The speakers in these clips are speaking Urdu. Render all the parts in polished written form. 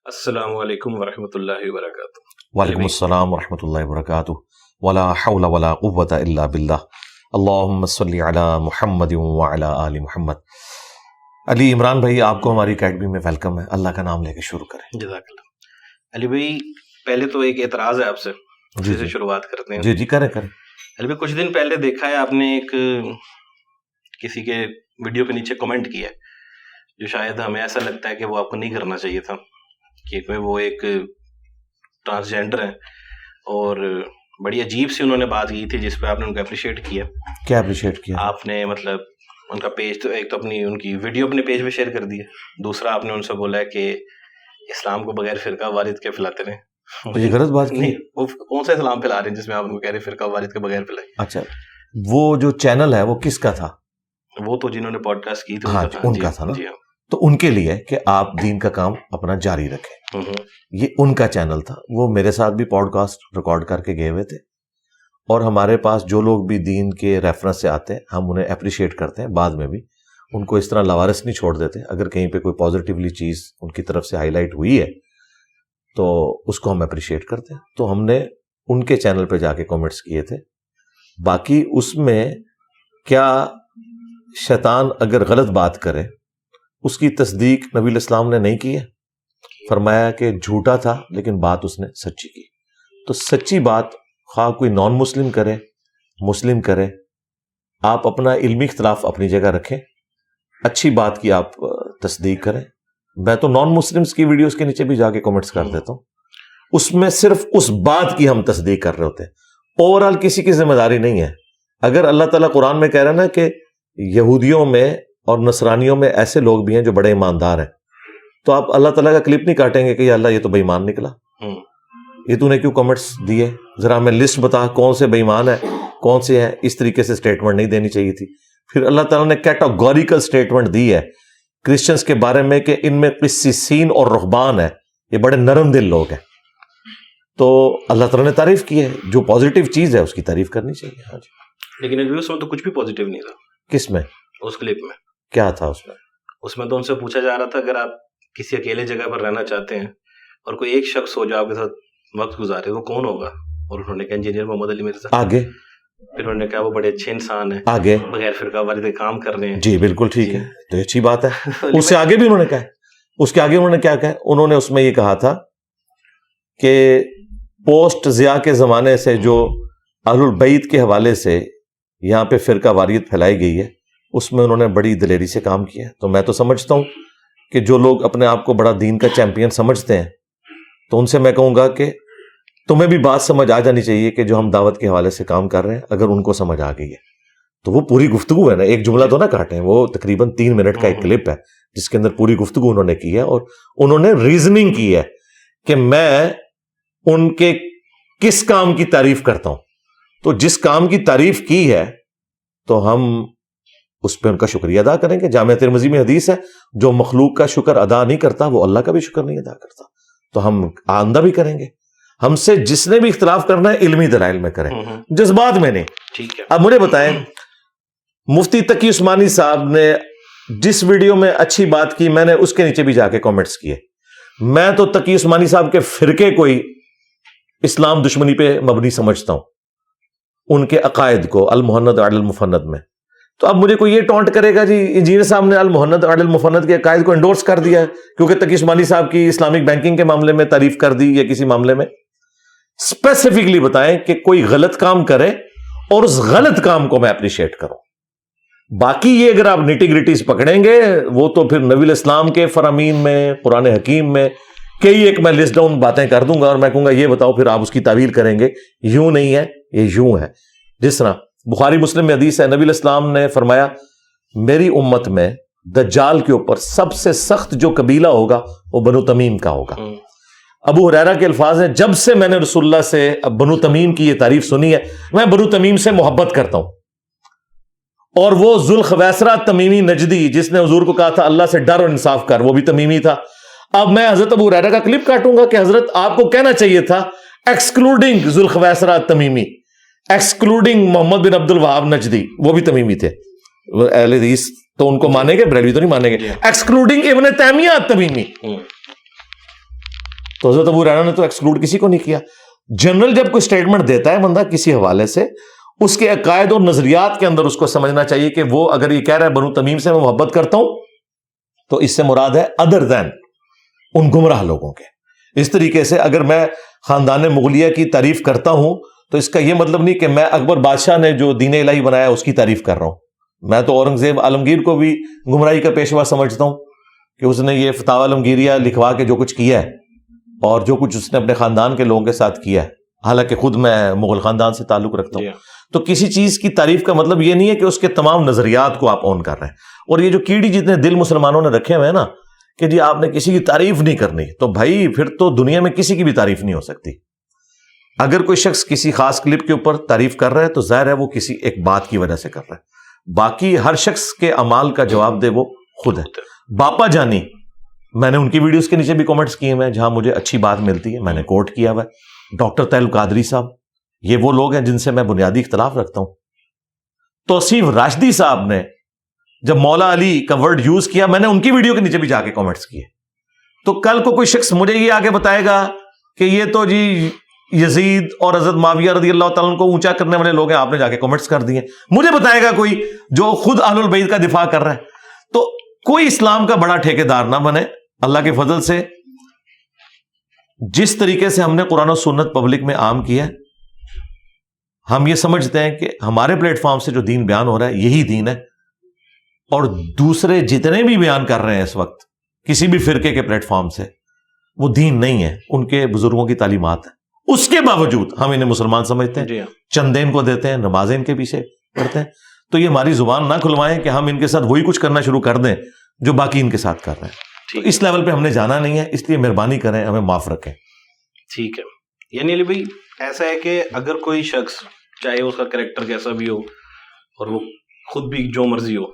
السلام علیکم ورحمۃ اللہ وبرکاتہ. وعلیکم السلام ورحمۃ اللہ وبرکاتہ. ولا حول ولا قوۃ الا باللہ. اللہم صلی علی محمد وعلی آل محمد. علی عمران بھائی، آپ کو ہماری اکیڈمی میں ویلکم ہے. اللہ کا نام لے کے شروع کریں. جزاک اللہ. علی بھائی، پہلے تو ایک اعتراض ہے آپ سے، جی سے شروعات کرتے ہیں. جی کریں. علی بھائی، کچھ دن پہلے دیکھا ہے آپ نے ایک کسی کے ویڈیو کے نیچے کمنٹ کیا جو شاید ہمیں ایسا لگتا ہے کہ وہ آپ کو نہیں کرنا چاہیے تھا، کہ وہ ایک ٹرانسجینڈر ہیں اور بڑی عجیب سی انہوں نے بات کی تھی جس پہ آپ نے ان کو اپریشیٹ کیا. کیا اپریشیٹ کیا آپ نے؟ مطلب ان کا پیج تو ایک تو اپنی ان کی ویڈیو اپنے پیج پہ شیئر کر دی ہے، دوسرا آپ نے ان سے بولا ہے کہ اسلام کو بغیر فرقہ وارث کے پھیلاتے رہے. تو یہ غلط بات نہیں، وہ کون سا اسلام پھیلا رہے ہیں جس میں آپ ان کو کہہ رہے فرقہ وارث کے بغیر پھیلائے؟ اچھا، وہ جو چینل ہے وہ کس کا تھا؟ وہ تو جنہوں نے پوڈ کاسٹ کی تھی ان کا تھا نا. جی ہاں. تو ان کے لیے کہ آپ دین کا کام اپنا جاری رکھیں، یہ ان کا چینل تھا. وہ میرے ساتھ بھی پوڈ کاسٹ ریکارڈ کر کے گئے ہوئے تھے، اور ہمارے پاس جو لوگ بھی دین کے ریفرنس سے آتے ہیں ہم انہیں اپریشیٹ کرتے ہیں. بعد میں بھی ان کو اس طرح لاوارث نہیں چھوڑ دیتے. اگر کہیں پہ کوئی پازیٹیولی چیز ان کی طرف سے ہائی لائٹ ہوئی ہے تو اس کو ہم اپریشیٹ کرتے ہیں. تو ہم نے ان کے چینل پہ جا کے کامنٹس کیے تھے. باقی اس میں کیا شیطان اگر غلط بات کرے اس کی تصدیق نبی الاسلام نے نہیں کی ہے. فرمایا کہ جھوٹا تھا لیکن بات اس نے سچی کی. تو سچی بات خواہ کوئی نان مسلم کرے مسلم کرے، آپ اپنا علمی اختلاف اپنی جگہ رکھیں، اچھی بات کی آپ تصدیق کریں. میں تو نان مسلمس کی ویڈیوز کے نیچے بھی جا کے کمنٹس کر دیتا ہوں. اس میں صرف اس بات کی ہم تصدیق کر رہے ہوتے ہیں، اوورآل کسی کی ذمہ داری نہیں ہے. اگر اللہ تعالیٰ قرآن میں کہہ رہا ہے نا کہ یہودیوں میں اور نصرانیوں میں ایسے لوگ بھی ہیں جو بڑے ایماندار ہیں، تو آپ اللہ تعالیٰ کا کلپ نہیں کاٹیں گے کہ یا اللہ یہ تو بے ایمان نکلا، یہ تو نے کیوں کمنٹس دیے، ذرا ہمیں لسٹ بتا کون سے بے ایمان ہیں کون سے ہیں. اس طریقے سے اسٹیٹمنٹ نہیں دینی چاہیے تھی. پھر اللہ تعالیٰ نے کیٹاگوریکل اسٹیٹمنٹ دی ہے کرسچنس کے بارے میں کہ ان میں قسیسین اور رہبان ہے، یہ بڑے نرم دل لوگ ہیں. تو اللہ تعالیٰ نے تعریف کی ہے، جو پازیٹیو چیز ہے اس کی تعریف کرنی چاہیے. ہاں جی. لیکن اس میں تو کچھ بھی پازیٹیو نہیں تھا. کس میں؟ اس کلپ میں کیا تھا؟ اس میں تو ان سے پوچھا جا رہا تھا اگر آپ کسی اکیلے جگہ پر رہنا چاہتے ہیں اور کوئی ایک شخص ہو جو آپ کے ساتھ وقت گزارے، وہ کون ہوگا؟ اور انہوں نے کہا انجینئر محمد علی مرزا. آگے پھر انہوں نے کہا وہ بڑے اچھے انسان ہیں، آگے بغیر فرقہ وارث کے کام کر رہے ہیں. جی بالکل ٹھیک ہے، تو یہ اچھی بات ہے. اس سے آگے بھی انہوں نے کہا، اس کے آگے انہوں نے کیا کہا؟ انہوں نے اس میں یہ کہا تھا کہ پوسٹ ضیاء کے زمانے سے جو اہل البیت کے حوالے سے یہاں پہ فرقہ واریت پھیلائی گئی ہے اس میں انہوں نے بڑی دلیری سے کام کیا ہے. تو میں تو سمجھتا ہوں کہ جو لوگ اپنے آپ کو بڑا دین کا چیمپئن سمجھتے ہیں تو ان سے میں کہوں گا کہ تمہیں بھی بات سمجھ آ جانی چاہیے کہ جو ہم دعوت کے حوالے سے کام کر رہے ہیں اگر ان کو سمجھ آ گئی ہے تو وہ پوری گفتگو ہے نا، ایک جملہ تو نہ کاٹیں. وہ تقریباً 3 منٹ کا ایک کلپ ہے جس کے اندر پوری گفتگو انہوں نے کی ہے اور انہوں نے ریزننگ کی ہے کہ میں ان کے کس کام کی تعریف کرتا ہوں. تو جس کام کی تعریف کی ہے تو ہم اس پہ ان کا شکریہ ادا کریں گے. جامعہ ترمذی میں حدیث ہے جو مخلوق کا شکر ادا نہیں کرتا وہ اللہ کا بھی شکر نہیں ادا کرتا. تو ہم آئندہ بھی کریں گے. ہم سے جس نے بھی اختلاف کرنا ہے علمی دلائل میں کریں، جذبات میں نہیں. ٹھیک ہے. اب مجھے بتائیں، مفتی تقی عثمانی صاحب نے جس ویڈیو میں اچھی بات کی میں نے اس کے نیچے بھی جا کے کامنٹس کیے. میں تو تقی عثمانی صاحب کے فرقے کوئی اسلام دشمنی پہ مبنی سمجھتا ہوں، ان کے عقائد کو المحند علی المفند میں. تو اب مجھے کوئی یہ ٹونٹ کرے گا جی انجینئر صاحب نے المحند علی المفند کے عقائد کو انڈورس کر دیا ہے کیونکہ تقی عثمانی صاحب کی اسلامک بینکنگ کے معاملے میں تعریف کر دی یا کسی معاملے میں. اسپیسیفکلی بتائیں کہ کوئی غلط کام کرے اور اس غلط کام کو میں اپریشیٹ کروں. باقی یہ اگر آپ نیٹی گریٹیز پکڑیں گے وہ تو پھر نبی الاسلام کے فرامین میں قرآن حکیم میں کئی ایک میں لسٹ ڈاؤن باتیں کر دوں گا اور میں کہوں گا یہ بتاؤ پھر آپ اس کی تعویل کریں گے. یوں نہیں ہے، یہ یوں ہے. جس طرح بخاری مسلم میں حدیث ہے، نبی الاسلام نے فرمایا میری امت میں دجال کے اوپر سب سے سخت جو قبیلہ ہوگا وہ بنو تمیم کا ہوگا. ابو ہریرہ کے الفاظ ہیں جب سے میں نے رسول اللہ سے بنو تمیم کی یہ تعریف سنی ہے میں بنو تمیم سے محبت کرتا ہوں. اور وہ ذوالخویسرہ تمیمی نجدی جس نے حضور کو کہا تھا اللہ سے ڈر اور انصاف کر، وہ بھی تمیمی تھا. اب میں حضرت ابو ہریرہ کا کلپ کاٹوں گا کہ حضرت آپ کو کہنا چاہیے تھا ایکسکلوڈنگ ذوالخویسرہ تمیمی، ایکسکلوڈنگ محمد بن عبد الوہاب نجدی، وہ بھی تمیمی تھے. اہل حدیث تو ان کو مانیں گے، بریلوی تو نہیں مانیں گے. ایکسکلوڈنگ ابن تیمیہ تمیمی. تو حضرت ابو ہریرہ نے تو ایکسکلوڈ کسی کو نہیں کیا. جنرل جب کوئی اسٹیٹمنٹ دیتا ہے بندہ کسی حوالے سے, اس کے عقائد اور نظریات کے اندر اس کو سمجھنا چاہیے کہ وہ اگر یہ کہہ رہا ہے بنو تمیم سے میں محبت کرتا ہوں, تو اس سے مراد ہے ادر دین ان گمراہ لوگوں کے. اس طریقے سے اگر میں خاندان مغلیہ کی تعریف کرتا ہوں تو اس کا یہ مطلب نہیں کہ میں اکبر بادشاہ نے جو دین الہی بنایا اس کی تعریف کر رہا ہوں. میں تو اورنگزیب عالمگیر کو بھی گمراہی کا پیشوا سمجھتا ہوں کہ اس نے یہ فتاوی عالمگیریہ لکھوا کے جو کچھ کیا ہے اور جو کچھ اس نے اپنے خاندان کے لوگوں کے ساتھ کیا ہے, حالانکہ خود میں مغل خاندان سے تعلق رکھتا ہوں. تو کسی چیز کی تعریف کا مطلب یہ نہیں ہے کہ اس کے تمام نظریات کو آپ اون کر رہے ہیں. اور یہ جو کیڑی جتنے دل مسلمانوں نے رکھے ہوئے ہیں نا کہ جی آپ نے کسی کی تعریف نہیں کرنی, تو بھائی پھر تو دنیا میں کسی کی بھی تعریف نہیں ہو سکتی. اگر کوئی شخص کسی خاص کلپ کے اوپر تعریف کر رہا ہے تو ظاہر ہے وہ کسی ایک بات کی وجہ سے کر رہا ہے. باقی ہر شخص کے اعمال کا جواب دے وہ خود ہے. باپا جانی, میں نے ان کی ویڈیوز کے نیچے بھی کامنٹس کیے ہیں جہاں مجھے اچھی بات ملتی ہے, میں نے کوٹ کیا ہوا ہے. ڈاکٹر طاہر القادری صاحب, یہ وہ لوگ ہیں جن سے میں بنیادی اختلاف رکھتا ہوں. توصیف راشدی صاحب نے جب مولا علی کا ورڈ یوز کیا, میں نے ان کی ویڈیو کے نیچے بھی جا کے کامنٹس کیے. تو کل کو کوئی شخص مجھے یہ آگے بتائے گا کہ یہ تو جی یزید اور حضرت معاویہ رضی اللہ تعالیٰ عنہ کو اونچا کرنے والے لوگ ہیں, آپ نے جا کے کامنٹس کر دیے. مجھے بتائے گا کوئی جو خود اہل البیت کا دفاع کر رہا ہے. تو کوئی اسلام کا بڑا ٹھیکیدار نہ بنے. اللہ کے فضل سے جس طریقے سے ہم نے قرآن و سنت پبلک میں عام کیا ہے, ہم یہ سمجھتے ہیں کہ ہمارے پلیٹ فارم سے جو دین بیان ہو رہا ہے یہی دین ہے, اور دوسرے جتنے بھی بیان کر رہے ہیں اس وقت کسی بھی فرقے کے پلیٹ فارم سے, وہ دین نہیں ہے, ان کے بزرگوں کی تعلیمات ہیں. اس کے باوجود ہم انہیں مسلمان سمجھتے ہیں, چندے ان کو دیتے ہیں, نمازیں ان کے پیچھے پڑھتے ہیں. تو یہ ہماری زبان نہ کھلوائیں کہ ہم ان کے ساتھ وہی کچھ کرنا شروع کر دیں جو باقی ان کے ساتھ کر رہے ہیں. تو اس لیول پہ ہم نے جانا نہیں ہے, اس لیے مہربانی کریں ہمیں معاف رکھیں. ٹھیک ہے. یعنی علی بھائی ایسا ہے کہ اگر کوئی شخص چاہے اس کا کریکٹر کیسا بھی ہو اور وہ خود بھی جو مرضی ہو,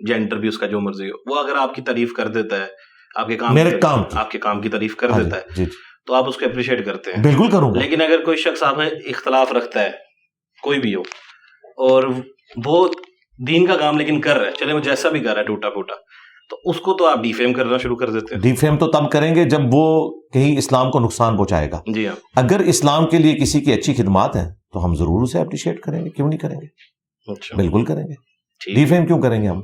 جینڈر بھی اس کا جو مرضی ہو, وہ اگر آپ کی تعریف کر دیتا ہے, آپ کے کام کی تعریف کر دیتا ہے, تو آپ اس کو اپریشیٹ کرتے ہیں. بالکل کروں گا. لیکن اگر کوئی شخص آپ میں اختلاف رکھتا ہے, کوئی بھی ہو, اور وہ دین کا کام لیکن کر رہا ہے, چلے وہ جیسا بھی کر رہا ہے ٹوٹا پھوٹا, تو اس کو تو آپ ڈیفیم کرنا شروع کر دیتے ہیں. ڈیفیم تو تب کریں گے جب وہ کہیں اسلام کو نقصان پہنچائے گا. جی ہاں. اگر اسلام کے لیے کسی کی اچھی خدمات ہیں تو ہم ضرور اسے اپریشیٹ کریں گے, کیوں نہیں کریں گے؟ اچھا, بالکل کریں گے. ڈیفیم کیوں کریں گے ہم؟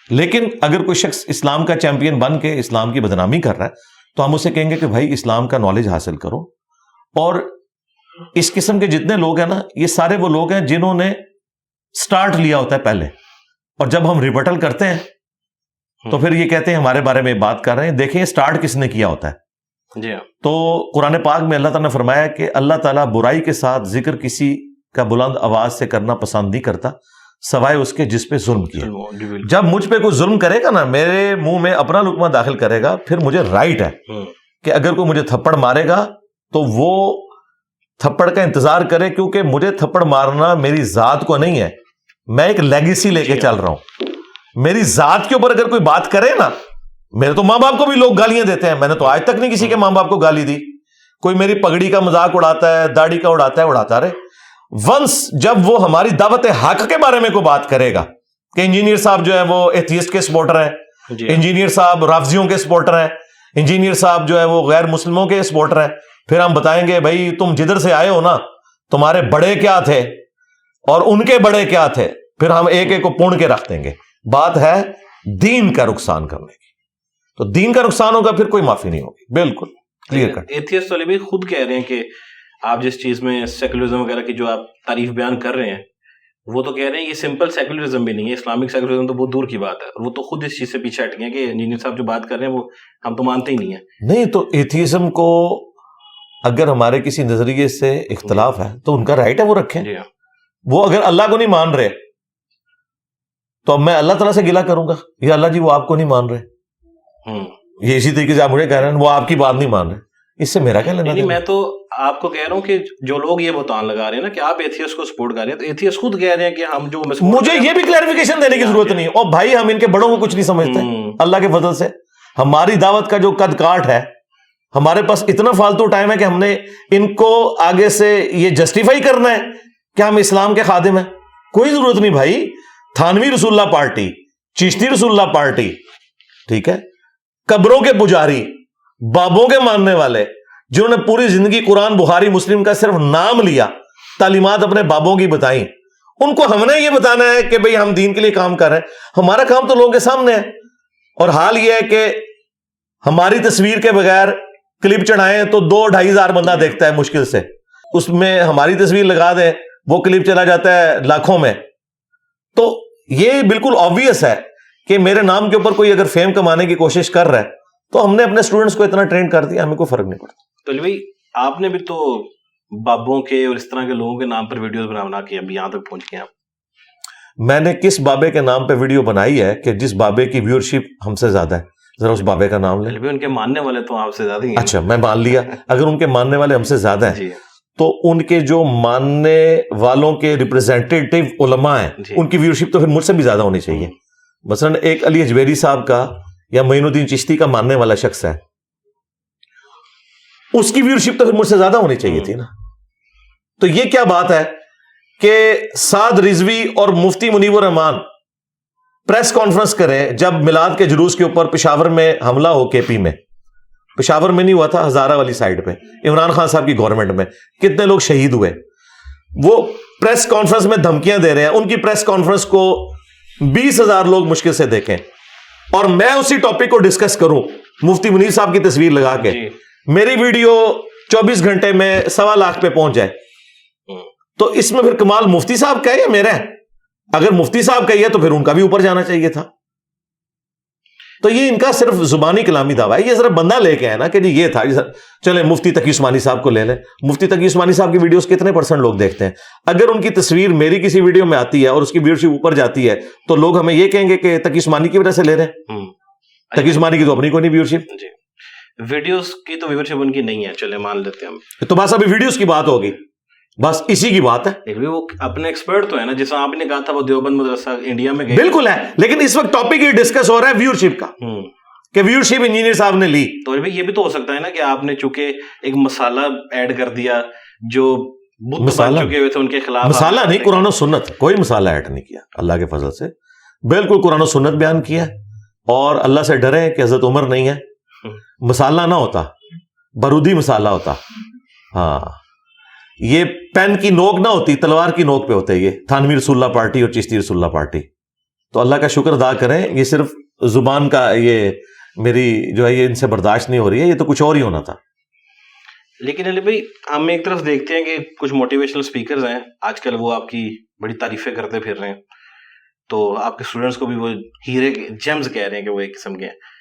لیکن اگر کوئی شخص اسلام کا چیمپئن بن کے اسلام کی بدنامی کر رہا ہے تو ہم اسے کہیں گے کہ بھائی اسلام کا نالج حاصل کرو. اور اس قسم کے جتنے لوگ ہیں نا, یہ سارے وہ لوگ ہیں جنہوں نے سٹارٹ لیا ہوتا ہے پہلے, اور جب ہم ریبٹل کرتے ہیں تو پھر یہ کہتے ہیں ہمارے بارے میں بات کر رہے ہیں. دیکھیں سٹارٹ کس نے کیا ہوتا ہے. جی. تو قرآن پاک میں اللہ تعالیٰ نے فرمایا کہ اللہ تعالیٰ برائی کے ساتھ ذکر کسی کا بلند آواز سے کرنا پسند نہیں کرتا سوائے اس کے جس پہ ظلم کیا. جب مجھ پہ کوئی ظلم کرے گا نا, میرے منہ میں اپنا لقمہ داخل کرے گا, پھر مجھے رائٹ ہے کہ اگر کوئی مجھے تھپڑ مارے گا تو وہ تھپڑ کا انتظار کرے, کیونکہ مجھے تھپڑ مارنا میری ذات کو نہیں ہے, میں ایک لیگیسی لے کے چل رہا ہوں. میری ذات کے اوپر اگر کوئی بات کرے نا, میرے تو ماں باپ کو بھی لوگ گالیاں دیتے ہیں, میں نے تو آج تک نہیں کسی کے ماں باپ کو گالی دی. کوئی میری پگڑی کا مذاق اڑاتا ہے, داڑھی کا اڑاتا ہے, اڑاتا رہے. ونس جب وہ ہماری دعوت حق کے بارے میں کوئی بات کرے گا کہ انجینئر صاحب جو ہے وہ ایتھیسٹ کے سپورٹر ہیں, انجینئر صاحب رافضیوں کے سپورٹر ہیں, انجینئر صاحب جو ہے وہ غیر مسلموں کے سپورٹر ہیں, پھر ہم بتائیں گے بھائی تم جدھر سے آئے ہو نا, تمہارے بڑے کیا تھے اور ان کے بڑے کیا تھے, پھر ہم ایک ایک کو پون کے رکھ دیں گے. بات ہے دین کا نقصان کرنے کی, تو دین کا نقصان ہوگا پھر کوئی معافی نہیں ہوگی. بالکل کلیئر کٹ. ایتھیسٹ والے بھی خود کہہ رہے ہیں کہ آپ جس چیز میں سیکولرزم وغیرہ کی جو آپ تعریف بیان کر رہے ہیں, وہ تو کہہ رہے ہیں یہ سمپل سیکولرزم بھی نہیں ہے, اسلامک سیکولرزم تو بہت دور کی بات ہے. وہ تو خود اس چیز سے پیچھے ہٹ گئے ہیں کہ انجینئر صاحب جو بات کر رہے ہیں وہ ہم تو مانتے ہی نہیں ہیں. نہیں تو ایتھیزم کو اگر ہمارے کسی نظریے سے اختلاف ہے تو ان کا رائٹ ہے, وہ رکھیں. وہ اگر اللہ کو نہیں مان رہے تو اب میں اللہ تعالیٰ سے گلہ کروں گا یا اللہ جی وہ آپ کو نہیں مان رہے, یہ اسی طریقے سے آپ مجھے کہہ رہے ہیں وہ آپ کی بات نہیں مان رہے, اس سے میرا کیا لینا دینا؟ میں تو آپ کو کہہ رہا ہوں کہ جو لوگ یہ بہتان لگا رہے ہیں نا کہ آپ ایتھیسٹ کو سپورٹ کر رہے ہیں, تو ایتھیسٹ خود کہہ رہے ہیں کہ ہم جو, مجھے یہ بھی کلیریفیکیشن دینے کی ضرورت نہیں. اور بھائی ہم ان کے بڑوں کو کچھ نہیں سمجھتے, اللہ کے فضل سے ہماری دعوت کا جو قد کاٹ ہے, ہمارے پاس اتنا فالتو ٹائم ہے کہ ہم نے ان کو آگے سے یہ جسٹیفائی کرنا ہے کہ ہم اسلام کے خادم ہیں. کوئی ضرورت نہیں بھائی. تھانوی رسول اللہ پارٹی, چشتی رسول اللہ پارٹی, ٹھیک ہے, قبروں کے پجاری, بابوں کے ماننے والے, جنہوں نے پوری زندگی قرآن بخاری مسلم کا صرف نام لیا, تعلیمات اپنے بابوں کی بتائیں, ان کو ہم نے یہ بتانا ہے کہ بھئی ہم دین کے لیے کام کر رہے ہیں. ہمارا کام تو لوگوں کے سامنے ہے. اور حال یہ ہے کہ ہماری تصویر کے بغیر کلپ چڑھائیں تو 2-2.5 ہزار بندہ دیکھتا ہے مشکل سے, اس میں ہماری تصویر لگا دیں وہ کلپ چلا جاتا ہے لاکھوں میں. تو یہ بالکل آبویس ہے کہ میرے نام کے اوپر کوئی اگر فیم کمانے کی کوشش کر رہا ہے تو ہم نے اپنے اسٹوڈنٹس کو اتنا ٹرین کر دیا, ہمیں کوئی فرق نہیں پڑتا. تو علی بھائی آپ نے بھی تو بابوں کے اور اس طرح کے لوگوں کے نام پر ویڈیوز بنا کے ابھی یہاں تک پہنچ گئے آپ. میں نے کس بابے کے نام پہ ویڈیو بنائی ہے کہ جس بابے کی ویورشپ ہم سے زیادہ ہے, ذرا اس بابے کا نام لیں. علی بھائی ان کے ماننے والے تو آپ سے زیادہ ہی ہیں. اچھا میں مان لیا, اگر ان کے ماننے والے ہم سے زیادہ ہیں جی تو ان کے جو ماننے والوں کے ریپرزینٹیٹیو علماء ہیں جی. ان کی ویورشپ تو پھر مجھ سے بھی زیادہ ہونی چاہیے. مثلا ایک علی اجویری صاحب کا یا معین الدین چشتی کا ماننے والا شخص ہے, اس کی ویورشپ تو پھر مجھ سے زیادہ ہونی چاہیے تھی نا. تو یہ کیا بات ہے کہ سعد رضوی اور مفتی منیب الرحمان پریس کانفرنس کریں جب میلاد کے جلوس کے اوپر پشاور میں حملہ ہو, کے پی میں, پشاور میں نہیں ہوا تھا, ہزارہ والی سائڈ پہ عمران خان صاحب کی گورنمنٹ میں کتنے لوگ شہید ہوئے, وہ پریس کانفرنس میں دھمکیاں دے رہے ہیں. ان کی پریس کانفرنس کو 20,000 لوگ مشکل سے دیکھیں, اور میں اسی ٹاپک کو ڈسکس کروں مفتی منیر صاحب کی تصویر لگا کے, میری ویڈیو 24 گھنٹے میں 1.25 لاکھ پہ پہنچ جائے, تو اس میں پھر کمال مفتی صاحب کا ہے یا میرا ہے؟ اگر مفتی صاحب کا ہی ہے تو پھر ان کا بھی اوپر جانا چاہیے تھا. تو یہ ان کا صرف زبانی کلامی دعویٰ ہے. یہ صرف بندہ لے کے ہے نا کہ جی یہ تھا, چلیں مفتی تقی عثمانی صاحب کو لے لیں. مفتی تقی عثمانی صاحب کی ویڈیوز کتنے % لوگ دیکھتے ہیں؟ اگر ان کی تصویر میری کسی ویڈیو میں آتی ہے اور اس کی ویورشپ اوپر جاتی ہے تو لوگ ہمیں یہ کہیں گے کہ تقی عثمانی کی وجہ سے لے رہے ہیں. تقی عثمانی کی تو اپنی کوئی نہیں ویورشپ. جی ویڈیوز کی تو ویورشپ ان کی نہیں ہے, چلے مان لیتے ہیں ہم. تو بس ابھی ویڈیوز کی بات ہوگی, بس اسی کی بات ہے. وہ اپنے ایکسپرٹ تو ہے نا, جیسا آپ نے کہا تھا وہ دیوبند مدرسہ انڈیا میں گئے. بالکل ہے, لیکن اس وقت ٹاپک یہ ڈسکس ہو رہا ہے ویورشپ کا, کہ ویورشپ انجینئر صاحب نے لی. تو یہ بھی تو ہو سکتا ہے نا کہ آپ نے چونکہ ایک مسالہ ایڈ کر دیا جو مسالہ چکے ہوئے تھے ان کے خلاف. مسالہ نہیں, قرآن و سنت, کوئی مسالہ ایڈ نہیں کیا اللہ کے فضل سے. بالکل قرآن و سنت بیان کیا, اور اللہ سے ڈرے کہ حضرت عمر نہیں ہے. مسالہ نہ ہوتا, بارودی مسالہ ہوتا. ہاں یہ پین کی نوک نہ ہوتی, تلوار کی نوک پہ ہوتے یہ تھانوی رسول اللہ پارٹی اور چشتی رسول اللہ پارٹی. تو اللہ کا شکر ادا کریں, یہ صرف زبان کا یہ میری جو ہے یہ ان سے برداشت نہیں ہو رہی ہے, یہ تو کچھ اور ہی ہونا تھا. لیکن علی بھائی ہم ایک طرف دیکھتے ہیں کہ کچھ موٹیویشنل اسپیکرز ہیں آج کل, وہ آپ کی بڑی تعریفیں کرتے پھر رہے ہیں, تو آپ کے اسٹوڈنٹس کو بھی وہ ہیرے جیمز کہہ رہے ہیں کہ وہ ایک قسم کے ہیں.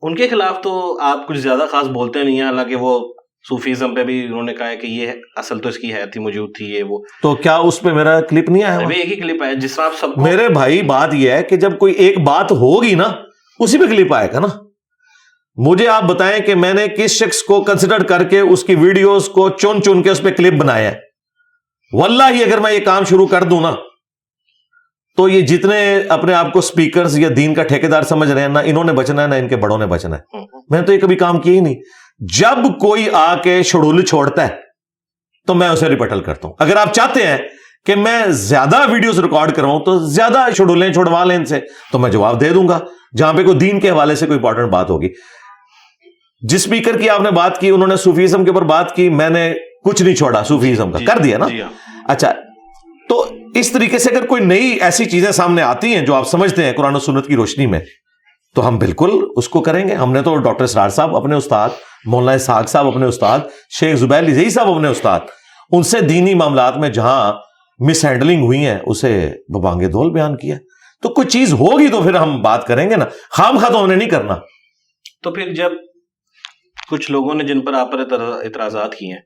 ان کے خلاف تو آپ کچھ زیادہ خاص بولتے نہیں ہیں, حالانکہ وہ صوفیزم پہ بھی انہوں نے کہا ہے کہ یہ اصل تو اس کی ہے تھی, موجود تھی یہ وہ. تو کیا اس پہ میرا کلپ نہیں آیا؟ ایک ہی کلپ ہے جس طرح آپ سب. میرے بھائی بات یہ ہے کہ جب کوئی ایک بات ہوگی نا اسی پہ کلپ آئے گا نا. مجھے آپ بتائیں کہ میں نے کس شخص کو کنسیڈر کر کے اس کی ویڈیوز کو چن کے اس پہ کلپ بنایا ہے. واللہ ہی اگر میں یہ کام شروع کر دوں نا تو یہ جتنے اپنے آپ کو سپیکرز یا دین کا ٹھیکیدار سمجھ رہے ہیں, نہ انہوں نے بچنا ہے نہ ان کے بڑوں نے بچنا ہے. میں نے تو یہ کبھی کام کیا ہی نہیں. جب کوئی آ کے شڈول چھوڑتا ہے تو میں اسے ریپٹل کرتا ہوں. اگر آپ چاہتے ہیں کہ میں زیادہ ویڈیوز ریکارڈ کرواؤں تو زیادہ شڈولیں چھوڑوا لیں ان سے, تو میں جواب دے دوں گا جہاں پہ کوئی دین کے حوالے سے کوئی امپورٹنٹ بات ہوگی. جس سپیکر کی آپ نے بات کی انہوں نے صوفیزم کے اوپر بات کی, میں نے کچھ نہیں چھوڑا صوفیزم کا, کر دیا نا. اچھا تو اس طریقے سے اگر کوئی نئی ایسی چیزیں سامنے آتی ہیں جو آپ سمجھتے ہیں قرآن و سنت کی روشنی میں, تو ہم بالکل اس کو کریں گے. ہم نے تو ڈاکٹر اسرار صاحب اپنے استاد, مولانا اسحاق صاحب اپنے استاد, شیخ زبیر لزئی صاحب اپنے استاد, ان سے دینی معاملات میں جہاں مس ہینڈلنگ ہوئی ہیں اسے ببانگ دول بیان کیا. تو کوئی چیز ہوگی تو پھر ہم بات کریں گے نا, خام خواہ تو ہم نے نہیں کرنا. تو پھر جب کچھ لوگوں نے جن پر آپ پر اعتراضات کیے ہیں,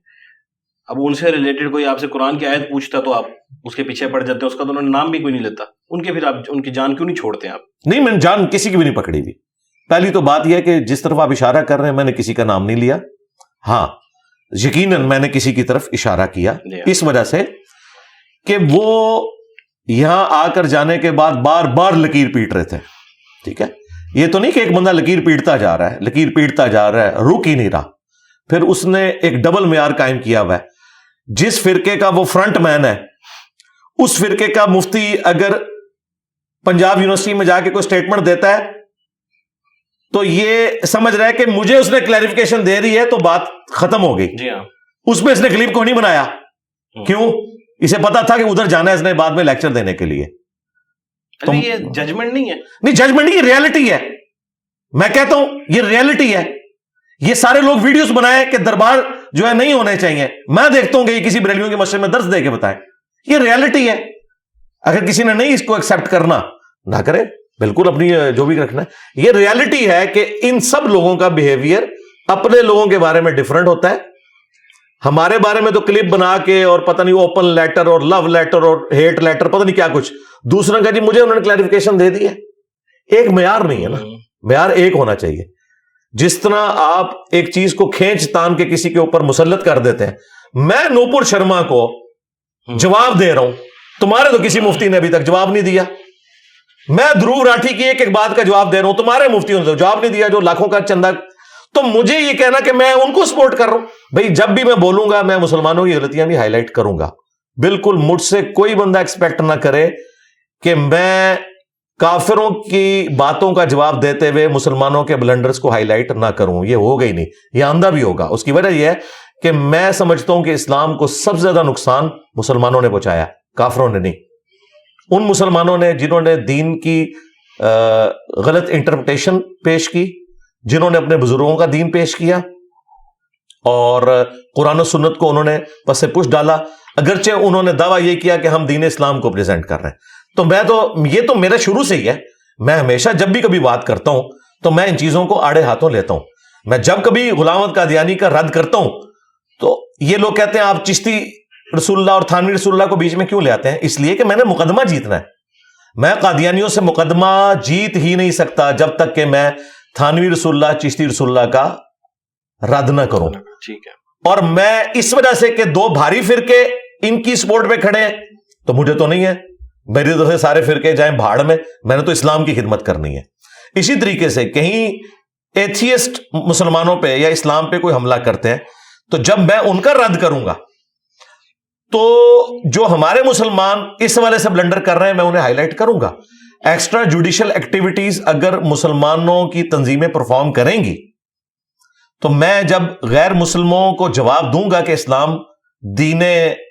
اب ان سے ریلیٹڈ کوئی آپ سے قرآن کی آیت پوچھتا تو آپ اس کے پیچھے پڑ جاتے ہیں, اس کا تو انہوں نے نام بھی کوئی نہیں لیتا, ان کے پھر آپ ان کی جان کیوں نہیں چھوڑتے ہیں آپ؟ نہیں, میں نے جان کسی کی بھی نہیں پکڑی ہوئی. پہلی تو بات یہ ہے کہ جس طرف آپ اشارہ کر رہے ہیں میں نے کسی کا نام نہیں لیا. ہاں یقیناً میں نے کسی کی طرف اشارہ کیا اس وجہ سے کہ وہ یہاں آ کر جانے کے بعد بار بار لکیر پیٹ رہے تھے. ٹھیک ہے, یہ تو نہیں کہ ایک بندہ لکیر پیٹتا جا رہا ہے, لکیر پیٹتا جا رہا ہے, رک ہی نہیں رہا. پھر اس نے ایک ڈبل معیار قائم کیا ہوا ہے. جس فرقے کا وہ فرنٹ مین ہے, اس فرقے کا مفتی اگر پنجاب یونیورسٹی میں جا کے کوئی سٹیٹمنٹ دیتا ہے تو یہ سمجھ رہا ہے کہ مجھے اس نے کلیریفیکیشن دے رہی ہے تو بات ختم ہو گئی. جی ہاں. اس میں اس نے کلپ کو نہیں بنایا. کیوں؟ اسے پتا تھا کہ ادھر جانا ہے اس نے بعد میں لیکچر دینے کے لیے. تو یہ ججمنٹ نہیں ہے. نہیں ججمنٹ نہیں, یہ ریالٹی ہے. میں کہتا ہوں یہ ریالٹی ہے. یہ سارے لوگ ویڈیوز بنائے کہ دربار جو ہے نہیں ہونے چاہیے. میں دیکھتا ہوں کہ یہ کسی بریلویوں کے مسئلے میں درس دے کے بتائیں. یہ ریالٹی ہے. اگر کسی نے نہیں اس کو ایکسپٹ کرنا نہ کرے, بالکل اپنی جو بھی رکھنا ہے. یہ ریالٹی ہے کہ ان سب لوگوں کا بیہیویئر اپنے لوگوں کے بارے میں ڈفرنٹ ہوتا ہے. ہمارے بارے میں تو کلپ بنا کے اور پتہ نہیں اوپن لیٹر اور لو لیٹر اور ہیٹ لیٹر پتہ نہیں کیا کچھ. دوسرا کا جی مجھے انہوں نے کلیریفیکیشن دے دی ہے. ایک معیار نہیں ہے نا, معیار ایک ہونا چاہیے. جس طرح آپ ایک چیز کو کھینچ تان کے کسی کے اوپر مسلط کر دیتے ہیں. میں نوپور شرما کو جواب دے رہا ہوں, تمہارے تو کسی مفتی نے ابھی تک جواب نہیں دیا. میں دھرو راٹھی کی ایک بات کا جواب دے رہا ہوں, تمہارے مفتیوں نے جواب نہیں دیا جو لاکھوں کا چندہ. تو مجھے یہ کہنا کہ میں ان کو سپورٹ کر رہا ہوں. بھائی جب بھی میں بولوں گا میں مسلمانوں کی غلطیاں بھی ہائی لائٹ کروں گا. بالکل مجھ سے کوئی بندہ ایکسپیکٹ نہ کرے کہ میں کافروں کی باتوں کا جواب دیتے ہوئے مسلمانوں کے بلنڈرز کو ہائی لائٹ نہ کروں. یہ ہوگا ہی نہیں, یہ آندہ بھی ہوگا. اس کی وجہ یہ ہے کہ میں سمجھتا ہوں کہ اسلام کو سب سے زیادہ نقصان مسلمانوں نے پہنچایا, کافروں نے نہیں. ان مسلمانوں نے جنہوں نے دین کی غلط انٹرپریٹیشن پیش کی, جنہوں نے اپنے بزرگوں کا دین پیش کیا اور قرآن و سنت کو انہوں نے پس پش ڈالا, اگرچہ انہوں نے دعویٰ یہ کیا کہ ہم دین اسلام کو پریزنٹ کر رہے ہیں. تو میں تو یہ تو میرا شروع سے ہی ہے. میں ہمیشہ جب بھی کبھی بات کرتا ہوں تو میں ان چیزوں کو آڑے ہاتھوں لیتا ہوں. میں جب کبھی غلام احمد قادیانی کا رد کرتا ہوں تو یہ لوگ کہتے ہیں آپ چشتی رسول اللہ اور تھانوی رسول اللہ کو بیچ میں کیوں لے آتے ہیں؟ اس لیے کہ میں نے مقدمہ جیتنا ہے. میں قادیانیوں سے مقدمہ جیت ہی نہیں سکتا جب تک کہ میں تھانوی رسول اللہ چشتی رسول اللہ کا رد نہ کروں. ٹھیک ہے. اور میں اس وجہ سے کہ دو بھاری فرقے ان کی سپورٹ پہ کھڑے ہیں تو مجھے تو نہیں ہے, میری طرف سے سارے فرقے جائیں بھاڑ میں نے تو اسلام کی خدمت کرنی ہے. اسی طریقے سے کہیں ایتھیسٹ مسلمانوں پہ یا اسلام پہ کوئی حملہ کرتے ہیں تو جب میں ان کا رد کروں گا تو جو ہمارے مسلمان اس والے سے بلنڈر کر رہے ہیں میں انہیں ہائی لائٹ کروں گا. ایکسٹرا جوڈیشل ایکٹیویٹیز اگر مسلمانوں کی تنظیمیں پرفارم کریں گی تو میں جب غیر مسلموں کو جواب دوں گا کہ اسلام دین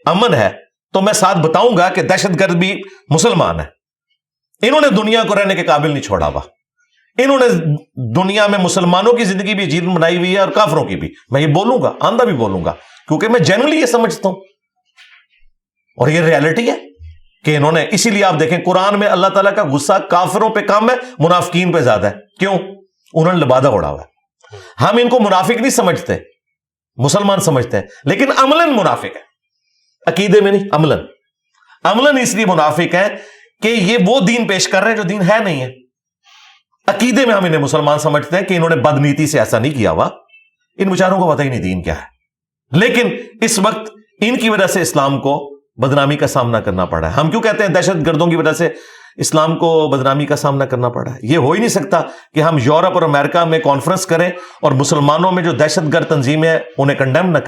امن ہے تو میں ساتھ بتاؤں گا کہ دہشت گرد بھی مسلمان ہے. انہوں نے دنیا کو رہنے کے قابل نہیں چھوڑا ہوا. انہوں نے دنیا میں مسلمانوں کی زندگی بھی جیل بنائی ہوئی ہے اور کافروں کی بھی. میں یہ بولوں گا, آندہ بھی بولوں گا, کیونکہ میں جنرلی یہ سمجھتا ہوں اور یہ ریالٹی ہے کہ انہوں نے. اسی لیے آپ دیکھیں قرآن میں اللہ تعالیٰ کا غصہ کافروں پہ کم ہے, منافقین پہ زیادہ ہے. کیوں؟ انہوں نے لبادہ اڑا ہوا ہے. ہم ان کو منافق نہیں سمجھتے, مسلمان سمجھتے ہیں, لیکن عملاً منافق ہے, عقیدے میں نہیں. عملاً اس لیے منافق ہے کہ یہ وہ دین پیش کر رہے ہیں جو دین ہے نہیں ہے. عقیدے میں ہم انہیں مسلمان سمجھتے ہیں کہ انہوں نے بدنیتی سے ایسا نہیں کیا ہوا, ان بیچاروں کو پتہ ہی نہیں دین کیا ہے. لیکن اس وقت ان کی وجہ سے اسلام کو بدنامی کا سامنا کرنا پڑا ہے. ہم کیوں کہتے ہیں دہشت گردوں کی وجہ سے اسلام کو بدنامی کا سامنا کرنا پڑا ہے؟ یہ ہو ہی نہیں سکتا کہ ہم یورپ اور امریکہ میں کانفرنس کریں اور مسلمانوں میں جو دہشت گرد تنظیمیں ہیں انہیں کنڈیم نہ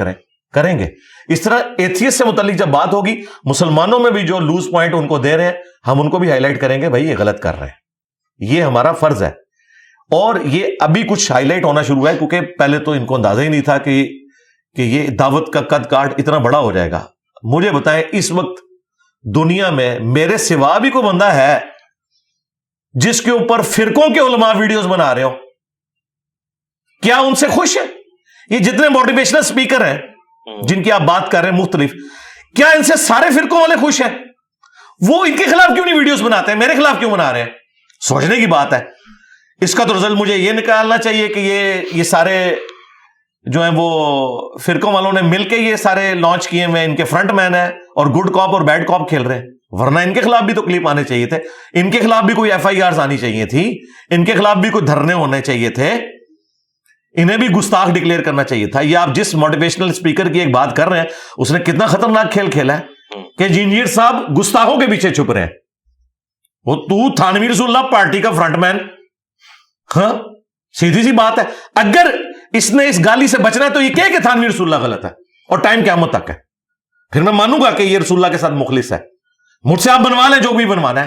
کریں گے. اس طرح ایتھیسٹ سے متعلق جب بات ہوگی, مسلمانوں میں بھی جو لوز پوائنٹ ان کو دے رہے ہیں ہم ان کو بھی ہائی لائٹ کریں گے, بھائی یہ غلط کر رہے ہیں, یہ ہمارا فرض ہے. اور یہ ابھی کچھ ہائی لائٹ ہونا شروع ہے کیونکہ پہلے تو ان کو اندازہ ہی نہیں تھا کہ یہ دعوت کا قد کاٹ اتنا بڑا ہو جائے گا. مجھے بتائیں اس وقت دنیا میں میرے سوا بھی کوئی بندہ ہے جس کے اوپر فرقوں کے علماء ویڈیوز بنا رہے ہو؟ کیا ان سے خوش ہے؟ یہ جتنے موٹیویشنل سپیکر ہیں جن کی آپ بات کر رہے ہیں مختلف, کیا ان سے سارے فرقوں والے خوش ہیں؟ وہ ان کے خلاف کیوں نہیں ویڈیوز بناتے ہیں, میرے خلاف کیوں بنا رہے ہیں؟ سوچنے کی بات ہے. اس کا تو رزلٹ مجھے یہ نکالنا چاہیے کہ یہ سارے جو ہیں وہ فرقوں والوں نے مل کے یہ سارے لانچ کیے ہوئے, ان کے فرنٹ مین ہیں اور گڈ کاپ اور بیڈ کاپ کھیل رہے ہیں. ورنہ ان کے خلاف بھی تو کلپ آنے چاہیے تھے, ان کے خلاف بھی کوئی ایف آئی آرز آنی چاہیے تھی, ان کے خلاف بھی کوئی دھرنے ہونے چاہیے تھے, انہیں بھی گستاخ ڈکلیئر کرنا چاہیے تھا. یہ آپ جس موٹیویشنل اسپیکر کی ایک بات کر رہے ہیں اس نے کتنا خطرناک کھیل کھیلا ہے کہ جنجیر صاحب گستاخوں کے پیچھے چھپ رہے ہیں. وہ تو تھانوی رسول اللہ پارٹی کا فرنٹ مین, ہاں سیدھی سی بات ہے. اگر اس نے اس گالی سے بچنا ہے تو یہ کہ تھانوی رسول اللہ غلط ہے اور ٹائم قیامت تک ہے, پھر میں مانوں گا کہ یہ رسول اللہ کے ساتھ مخلص ہے. مجھ سے آپ بنوا لیں جو بھی بنوانا ہے,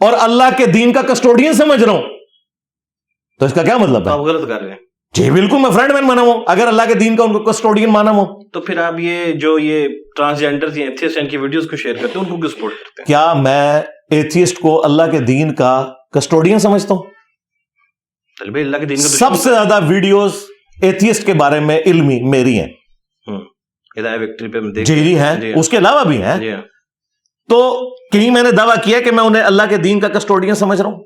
اور اللہ کے دین کا کسٹوڈین سمجھ رہا ہوں تو اس کا کیا مطلب ہے؟ آپ غلط کر رہے ہیں. جی بالکل میں فرینڈ مین مانا ہوں اگر اللہ کے دین کا ان کو کسٹوڈین مانا ہوں. تو پھر آپ یہ جو یہ ٹرانسجینڈرز یا ایتھیسٹ ان کی ویڈیوز کو شیئر کرتے ہیں ان کو کیوں سپورٹ کرتے ہیں؟ کیا میں ایتھیسٹ کو اللہ کے دین کا کسٹوڈین سمجھتا ہوں؟ چل اللہ کے دین کا سب سے زیادہ ویڈیوز ایتھیسٹ کے بارے میں علمی میری ہیں. ہدایت وکٹری پہ ہم دیکھ جی ہیں اس کے علاوہ بھی ہیں. جی ہاں. تو کہیں میں نے دعویٰ کیا کہ میں انہیں اللہ کے دین کا کسٹوڈین سمجھ رہا ہوں؟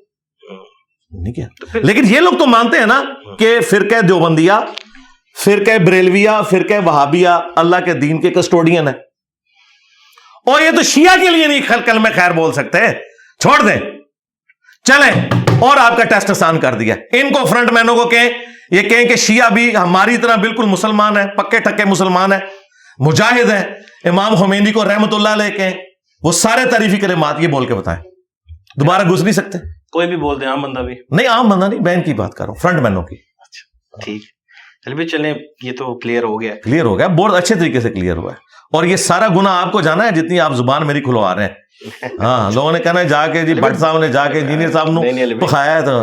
نہیں کیا. لیکن یہ لوگ تو مانتے ہیں نا کہ فرقہ دیوبندیہ، فرقہ بریلویہ، فرقہ وہابیہ اللہ کے دین کے کسٹوڈین ہیں. اور یہ تو شیعہ کے لیے نہیں کلمہ خیر بول سکتے، چھوڑ دیں. چلیں اور آپ کا ٹیسٹ آسان کر دیا. ان کو فرنٹ مینوں کو یہ کہیں کہ شیعہ بھی ہماری طرح بالکل مسلمان ہیں، پکے ٹکے مسلمان ہیں، مجاہد ہیں. امام خمینی کو رحمت اللہ علیہ کہیں، وہ سارے تعریفی کلمات یہ بول کے بتائیں. دوبارہ گھس نہیں سکتے. کوئی بھی بول دیں، عام بندہ بھی نہیں. عام بندہ نہیں، میں ان کی بات کر رہا ہوں، فرنٹ مینوں کی. اچھا ٹھیک. چل بھی چلیں، یہ تو کلیئر ہو گیا. کلیئر ہو گیا، بہت اچھے طریقے سے کلیئر ہوا ہے. اور یہ سارا گناہ آپ کو جانا ہے جتنی آپ زبان میری کھلوا رہے ہیں. ہاں لوگوں نے کہنا ہے جا کے جی بٹ صاحب نے جا کے انجینئر صاحب نے پکھایا ہے تو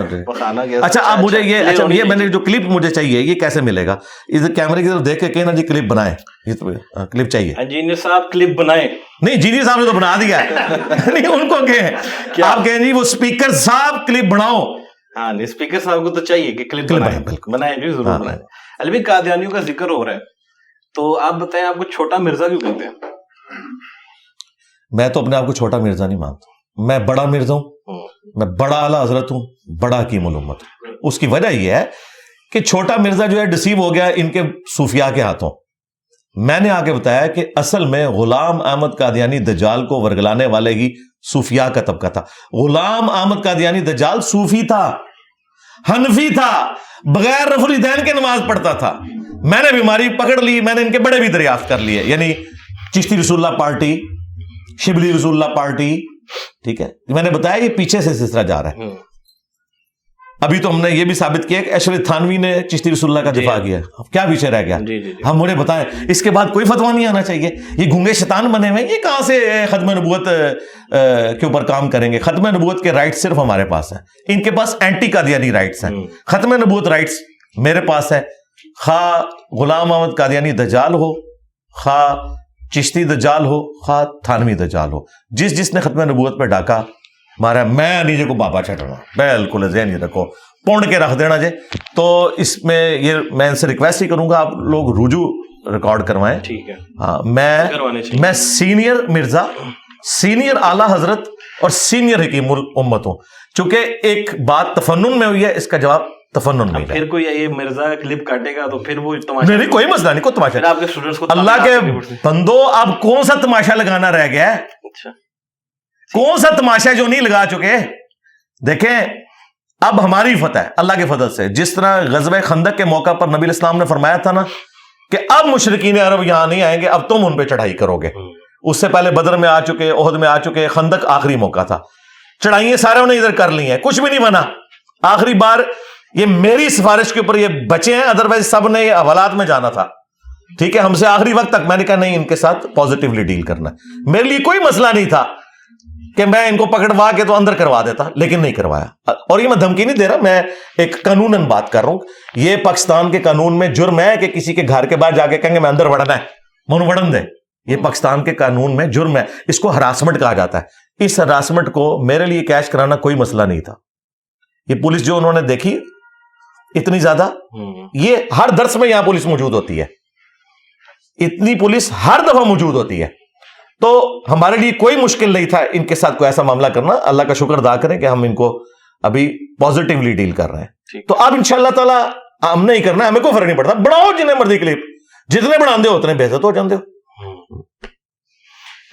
اچھا اب مجھے یہ میں نے جو کلپ مجھے چاہیے یہ کیسے ملے گا؟ ادھر کیمرے کی طرف دیکھ کے کہنا جی کلپ بنائیں، یہ تو کلپ چاہیے. انجینئر صاحب کلپ بنائیں. نہیں انجینئر صاحب نے تو بنا دیا ہے. نہیں ان کو کہیں آپ کہیں جی وہ اسپیکر صاحب کلپ بناؤ. ہاں نہیں اسپیکر صاحب کو تو چاہیے کہ کلپ بنائیں جی ضرور بنائیں. البتہ قادیانیوں کا ذکر ہو رہا ہے تو آپ بتائیں آپ کو چھوٹا مرزا کیوں کہتے ہیں؟ میں تو اپنے آپ کو چھوٹا مرزا نہیں مانتا، میں بڑا مرزا ہوں، میں بڑا اعلیٰ حضرت ہوں، بڑا حکیم الامت ہوں. اس کی وجہ یہ ہے کہ چھوٹا مرزا جو ہے ڈسیو ہو گیا ان کے صوفیاء کے ہاتھوں. میں نے آ کے بتایا کہ اصل میں غلام احمد قادیانی دجال کو ورگلانے والے ہی صوفیاء کا طبقہ تھا. غلام احمد قادیانی دجال صوفی تھا، حنفی تھا، بغیر رفع الیدین کے نماز پڑھتا تھا. میں نے بیماری پکڑ لی، میں نے ان کے بڑے بھی دریافت کر لیے، یعنی چشتی رسول اللہ پارٹی، شبلی رسول اللہ پارٹی. ٹھیک ہے، میں نے بتایا یہ پیچھے سے سلسلہ جا رہا ہے. ابھی تو ہم نے یہ بھی ثابت کیا کہ اشرف تھانوی نے چشتی رسول اللہ کا دفاع کیا. کیا پیچھے رہ گیا؟ ہم مجھے بتائیں اس کے بعد کوئی فتویٰ نہیں آنا چاہیے. یہ گونگے شیطان بنے ہوئے، یہ کہاں سے ختم نبوت کے اوپر کام کریں گے؟ ختم نبوت کے رائٹس صرف ہمارے پاس ہیں، ان کے پاس اینٹی قادیانی رائٹس ہیں. ختم نبوت رائٹس میرے پاس ہے، خواہ غلام احمد قادیانی دجال ہو، خواہ چشتی دجال ہو، خواہ تھانوی دجال ہو. جس نے ختم نبوت پہ ڈاکا مارا، میں نیچے کو بابا چٹنا بالکل ذہن ہی رکھو، پونڈ کے رکھ دینا جی. تو اس میں یہ میں ان سے ریکویسٹ ہی کروں گا آپ لوگ رجوع ریکارڈ کروائیں. ٹھیک ہے. ہاں میں سینئر مرزا، سینئر اعلیٰ حضرت اور سینئر حکیم الامت ہوں. چونکہ ایک بات تفنن میں ہوئی ہے، اس کا جواب تفنن میں. پھر کوئی یہ مرزا کلپ کاٹے گا تو پھر وہ تماشا نہیں، کوئی مسئلہ نہیں، کوئی تماشا. آپ کے اسٹوڈنٹس کو اللہ کے بندو اب کون سا تماشا لگانا رہ گیا ہے؟ اچھا کون سا تماشا جو نہیں لگا چکے؟ دیکھیں اب ہماری فتح ہے اللہ کے فضل سے. جس طرح غزوہ خندق کے موقع پر نبی الاسلام نے فرمایا تھا نا کہ اب مشرکین عرب یہاں نہیں آئیں گے، اب تم ان پہ چڑھائی کرو گے. اس سے پہلے بدر میں آ چکے، احد میں آ چکے، خندق آخری موقع تھا. چڑھائیاں سارے نے ادھر کر لی ہیں، کچھ بھی نہیں بنا. آخری بار یہ میری سفارش کے اوپر یہ بچے ہیں، ادروائز سب نے یہ حوالات میں جانا تھا. ٹھیک ہے، ہم سے آخری وقت تک میں نے کہا نہیں، ان کے ساتھ پازیٹیولی ڈیل کرنا ہے. میرے لیے کوئی مسئلہ نہیں تھا کہ میں ان کو پکڑوا کے تو اندر کروا دیتا، لیکن نہیں کروایا. اور یہ میں دھمکی نہیں دے رہا، میں ایک قانوناً بات کر رہا ہوں. یہ پاکستان کے قانون میں جرم ہے کہ کسی کے گھر کے بعد جا کے کہیں گے میں اندر وڑنا ہے، منو وڑن دے. یہ پاکستان کے قانون میں جرم ہے، اس کو ہراسمنٹ کہا جاتا ہے. اس ہراسمنٹ کو میرے لیے کیش کرانا کوئی مسئلہ نہیں تھا. یہ پولیس جو انہوں نے دیکھی اتنی زیادہ، یہ ہر درس میں یہاں پولیس موجود ہوتی ہے، اتنی پولیس ہر دفعہ موجود ہوتی ہے. تو ہمارے لیے کوئی مشکل نہیں تھا ان کے ساتھ کوئی ایسا معاملہ کرنا. اللہ کا شکر ادا کریں کہ ہم ان کو ابھی پازیٹیولی ڈیل کر رہے ہیں. تو اب انشاءاللہ تعالیٰ ہم نہیں کرنا، ہمیں کوئی فرق نہیں پڑتا. بڑھاؤ جنہیں مرضی کلپ، جتنے بڑھاندے ہو اتنے بہتر ہو جاندے ہو.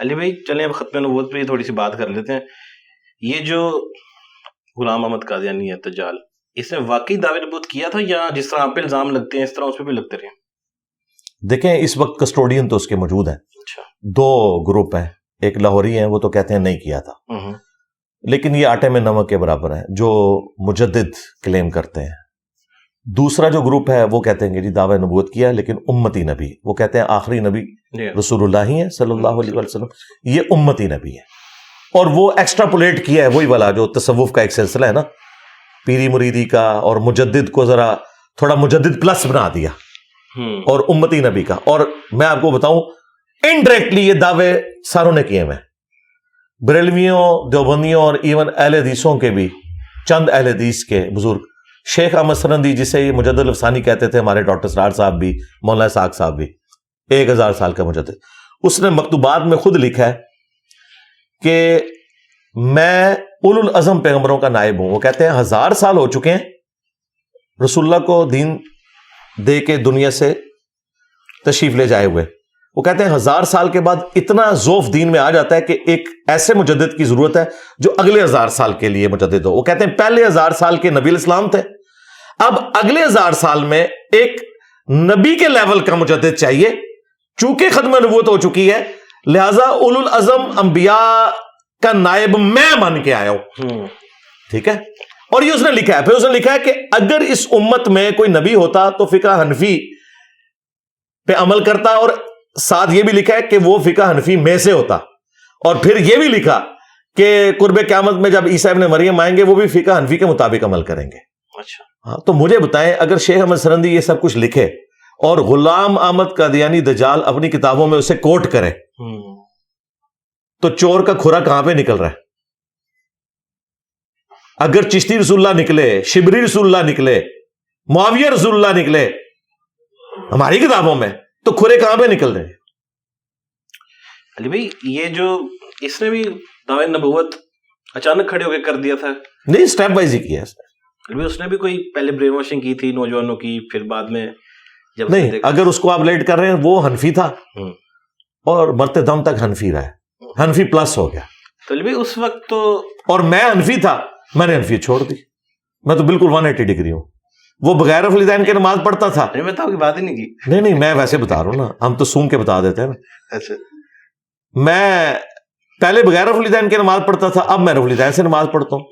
علی بھائی چلیں اب ختم نبوت پہ تھوڑی سی بات کر لیتے ہیں. یہ جو غلام احمد قادیانی ہے دجال، اس نے واقعی دعوی نبوت کیا تھا یا جس طرح آپ پہ الزام لگتے ہیں اس طرح اس پہ بھی لگتے رہے؟ دیکھیں اس وقت کسٹوڈین تو اس کے موجود ہیں. اچھا. 2 گروپ ہیں، ایک لاہوری ہیں، وہ تو کہتے ہیں نہیں کیا تھا، لیکن یہ آٹے میں نمک کے برابر ہیں جو مجدد کلیم کرتے ہیں. دوسرا جو گروپ ہے وہ کہتے ہیں کہ جی دعوی نبوت کیا لیکن امتی نبی، وہ کہتے ہیں آخری نبی رسول اللہ ہی ہیں صلی اللہ علیہ وسلم، یہ امتی نبی ہے. اور وہ ایکسٹراپولیٹ کیا ہے وہی والا جو تصوف کا ایک سلسلہ ہے نا, پیری مریدی کا, اور مجدد کو ذرا تھوڑا مجدد پلس بنا دیا, اور امتی نبی کا. اور میں آپ کو بتاؤں انڈائریکٹلی یہ دعوے ساروں نے کیے, میں بریلویوں, دیوبندیوں اور ایون اہل حدیثوں کے بھی چند اہل حدیث کے بزرگ, شیخ احمد سرندی جسے یہ مجدد الافسانی کہتے تھے, ہمارے ڈاکٹر سرار صاحب بھی, مولانا اسحاق صاحب بھی, 1000 سال کا مجدد, اس نے مکتوبات میں خود لکھا ہے کہ میں اولو العزم پیغمبروں کا نائب ہوں. وہ کہتے ہیں 1000 سال ہو چکے ہیں رسول اللہ کو دین دے کے دنیا سے تشریف لے جائے ہوئے. وہ کہتے ہیں 1000 سال کے بعد اتنا ذوف دین میں آ جاتا ہے کہ ایک ایسے مجدد کی ضرورت ہے جو اگلے 1000 سال کے لیے مجدد ہو. وہ کہتے ہیں پہلے 1000 سال کے نبی الاسلام تھے, اب اگلے 1000 سال میں ایک نبی کے لیول کا مجدد چاہیے. چونکہ ختم نبوت ہو چکی ہے, لہذا اولو العزم انبیاء کا نائب میں بن کے آیا ہوں. ٹھیک ہے, اور یہ اس نے لکھا ہے. پھر اس نے لکھا ہے کہ اگر اس امت میں کوئی نبی ہوتا تو فقہ حنفی پہ عمل کرتا, اور ساتھ یہ بھی لکھا ہے کہ وہ فقہ حنفی میں سے ہوتا. اور پھر یہ بھی لکھا کہ قرب قیامت میں جب عیسیٰ ابن مریم آئیں گے وہ بھی فقہ حنفی کے مطابق عمل کریں گے. اچھا, ہاں, تو مجھے بتائیں اگر شیخ احمد سرندی یہ سب کچھ لکھے اور غلام احمد قادیانی دجال اپنی کتابوں میں اسے کوٹ کرے, تو چور کا کھرا کہاں پہ نکل رہا ہے؟ اگر چشتی رسول اللہ نکلے, شبری رسول اللہ نکلے, معاویہ رسول اللہ نکلے ہماری کتابوں میں, تو کھرے کہاں پہ نکل رہے ہیں؟ علی بھائی یہ جو اس نے بھی دعوے نبوت اچانک کھڑے ہو کے کر دیا تھا. نہیں, سٹیپ وائز ہی کیا اس نے بھی کوئی پہلے برین واشنگ کی تھی نوجوانوں کی, پھر بعد میں جب نہیں, اگر اس کو آپ لیٹ کر رہے ہیں وہ حنفی تھا اور مرتے دم تک حنفی رہا ہے, حنفی پلس ہو گیا. تو علی بھائی اس وقت تو, اور میں حنفی تھا, میں نے حنفی چھوڑ دی, میں تو بالکل 180 ڈگری ہوں. وہ بغیر والدین کے نماز پڑھتا تھا. میں تو آپ کی بات ہی نہیں کی. نہیں, میں ویسے بتا رہا ہوں نا, ہم تو سون کے بتا دیتے ہیں نا. اچھا, میں پہلے بغیر والدین کے نماز پڑھتا تھا, اب میں والدین سے نماز پڑھتا ہوں.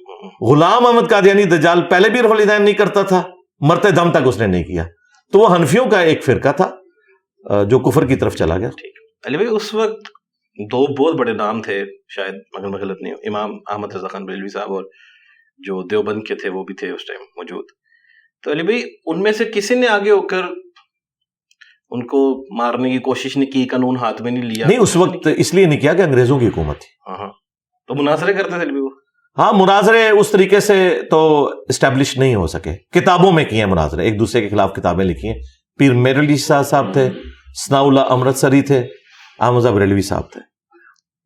غلام احمد قادیانی دجال پہلے بھی والدین نہیں کرتا تھا, مرتے دم تک اس نے نہیں کیا, تو وہ حنفیوں کا ایک فرقہ تھا جو کفر کی طرف چلا گیا. علی بھائی اس وقت 2 بہت بڑے نام تھے شاید, اگر میں غلط نہیں ہوں, امام احمد رضا خان بریلوی صاحب اور جو دیوبند کے تھے وہ بھی تھے اس ٹائم موجود. تو علی بھائی ان میں سے کسی نے آگے ہو کر ان کو مارنے کی کوشش نہیں کی, قانون ہاتھ میں نہیں لیا؟ نہیں, اس وقت اس لیے نہیں کیا کہ انگریزوں کی حکومت تھی. ہاں, تو مناظرے کرتے تھے وہ. ہاں, مناظرے اس طریقے سے تو اسٹیبلش نہیں ہو سکے. کتابوں میں کیے ہیں مناظرے, ایک دوسرے کے خلاف کتابیں لکھی ہیں. پیر میر علی شاہ صاحب تھے, ثناء اللہ امرتسری تھے, احمد بریلوی صاحب تھے,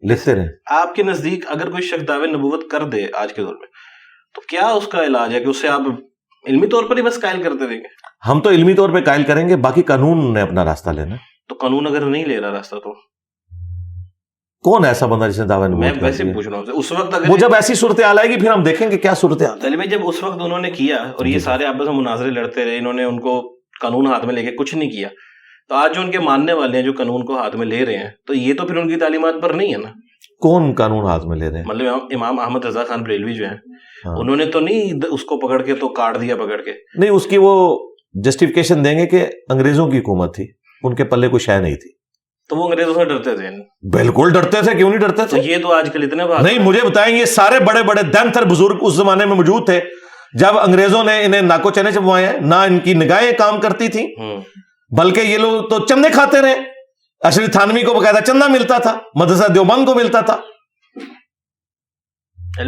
لکھتے رہے. آپ کے نزدیک اگر کوئی شخص دعوے نبوت کر دے آج کے دور میں, تو کیا اس کا علاج ہے کہ اسے آپ علمی طور پر ہی بس قائل کرتے دیں گے؟ ہم تو علمی طور پہ قائل کریں گے, باقی قانون نے اپنا راستہ لینا. تو قانون اگر نہیں لے رہا راستہ, تو کون ایسا بندہ جس نے دعوی نبوت؟ میں ویسے پوچھ رہا ہوں اس وقت اگر وہ جب ایسی صورتحال آئے گی پھر ہم دیکھیں گے کیا صورتحال. چلیے بھائی, جب اس وقت انہوں نے کیا اور یہ سارے آپس میں مناظرے لڑتے رہے, انہوں نے ان کو قانون ہاتھ میں لے کے کچھ نہیں کیا, تو آج جو ان کے ماننے والے ہیں جو قانون کو ہاتھ میں لے رہے ہیں, تو یہ تو پھر ان کی تعلیمات پر نہیں ہے نا. کون قانون ہاتھ میں لے رہے ہیں؟ مطلب امام احمد رضا خان بریلوی جو ہیں, انہوں نے تو نہیں اس کو پکڑ کے تو کاٹ دیا پکڑ کے. نہیں, اس کی وہ جسٹیفیکیشن دیں گے کہ انگریزوں کی حکومت تھی, ان کے پلے کوئی شے نہیں تھی. تو وہ انگریزوں سے ڈرتے تھے؟ بالکل ڈرتے تھے, کیوں نہیں ڈرتے تھے. یہ تو آج کل اتنے بات نہیں, مجھے بتائیں, یہ سارے بڑے بڑے دنتر بزرگ اس زمانے میں موجود تھے جب انگریزوں نے انہیں ناکو چنے چبوائے ہیں. نہ ان کی نگاہیں کام کرتی تھی, بلکہ یہ لوگ تو چندے کھاتے رہے. اشرف تھانوی کو باقاعدہ چندہ ملتا تھا, مدرسہ دیوبند کو ملتا تھا.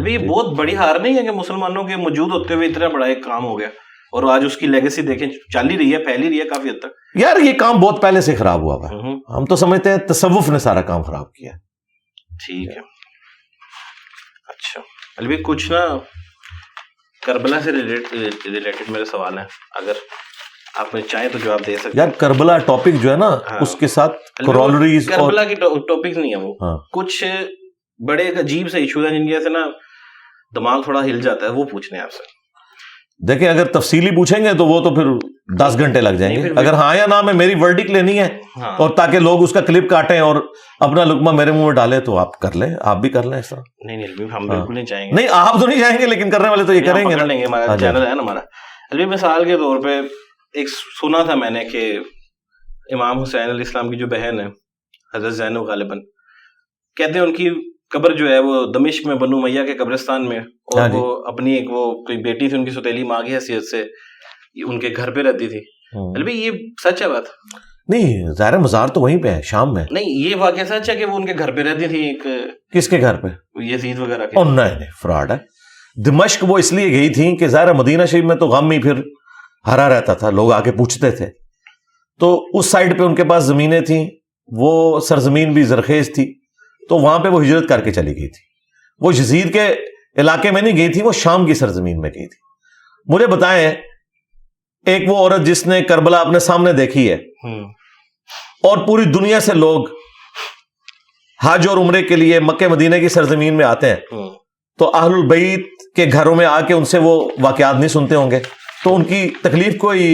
یہ بہت بڑی ہار نہیں ہے کہ مسلمانوں کے موجود ہوتے ہوئے اتنا بڑا ایک کام ہو گیا, اور آج اس کی لیگیسی دیکھیں چل ہی رہی ہے, پھیل ہی رہی ہے کافی حد تک. یار یہ کام بہت پہلے سے خراب ہوا ہوا, ہم تو سمجھتے ہیں تصوف نے سارا کام خراب کیا. ٹھیک ہے, اچھا علی بھائی, کچھ نا کربلا سے ریلیٹڈ میرے سوال ہیں, اگر آپ چاہیں تو جواب دے سکتے. یار کربلا ٹاپک جو ہے نا, اس کے ساتھ کورولریز, کربلا کی ٹاپکس نہیں ہے وہ, کچھ بڑے عجیب سے ایشوز ہیں جن کی وجہ سے نا دماغ تھوڑا ہل جاتا ہے, وہ پوچھنے ہیں آپ سے. دیکھیں, اگر تفصیلی پوچھیں گے تو وہ تو پھر 10 گھنٹے لگ جائیں گے. اگر ہاں یا نہ میں میری ورڈک لینی ہے, اور تاکہ لوگ اس کا کلپ کاٹیں اور اپنا لقمہ میرے منہ میں ڈالیں, تو آپ کر لیں, آپ بھی کر لیں ایسا. نہیں, ہم بالکل نہیں چاہیں گے. نہیں, آپ تو نہیں چاہیں گے, لیکن کرنے والے تو یہ کریں گے. ہمارا چینل ہے نا ہمارا. ابھی مثال کے طور پہ ایک سنا تھا میں نے کہ امام حسین علیہ السلام کی جو بہن ہے حضرت زینب غالباً, کہتے ہیں ان کی قبر جو ہے وہ دمشق میں بنو امیہ کے قبرستان میں, اور وہ اپنی ایک وہ کوئی بیٹی تھی ان کی سوتیلی ماں کی حیثیت سے ان کے گھر پہ رہتی تھی. بھائی یہ سچ ہے بات؟ نہیں, ظاہر مزار تو وہیں پہ ہے شام میں. نہیں, یہ واقعہ سچ ہے کہ وہ ان کے گھر پہ رہتی تھی؟ ایک کس کے گھر پہ؟ یزید وغیرہ کے. نہیں, فراڈ ہے. دمشق وہ اس لیے گئی تھی کہ ظاہر مدینہ شریف میں تو غم ہی پھر ہرا رہتا تھا, لوگ آگے پوچھتے تھے, تو اس سائڈ پہ ان کے پاس زمینیں تھیں, وہ سرزمین بھی زرخیز تھی, تو وہاں پہ وہ ہجرت کر کے چلی گئی تھی. وہ یزید کے علاقے میں نہیں گئی تھی, وہ شام کی سرزمین میں گئی تھی. مجھے بتائیں, ایک وہ عورت جس نے کربلا اپنے سامنے دیکھی ہے اور پوری دنیا سے لوگ حج اور عمرے کے لیے مکہ مدینہ کی سرزمین میں آتے ہیں, تو اہل البیت کے گھروں میں آ کے ان سے وہ واقعات نہیں سنتے ہوں گے, تو ان کی تکلیف کو ہی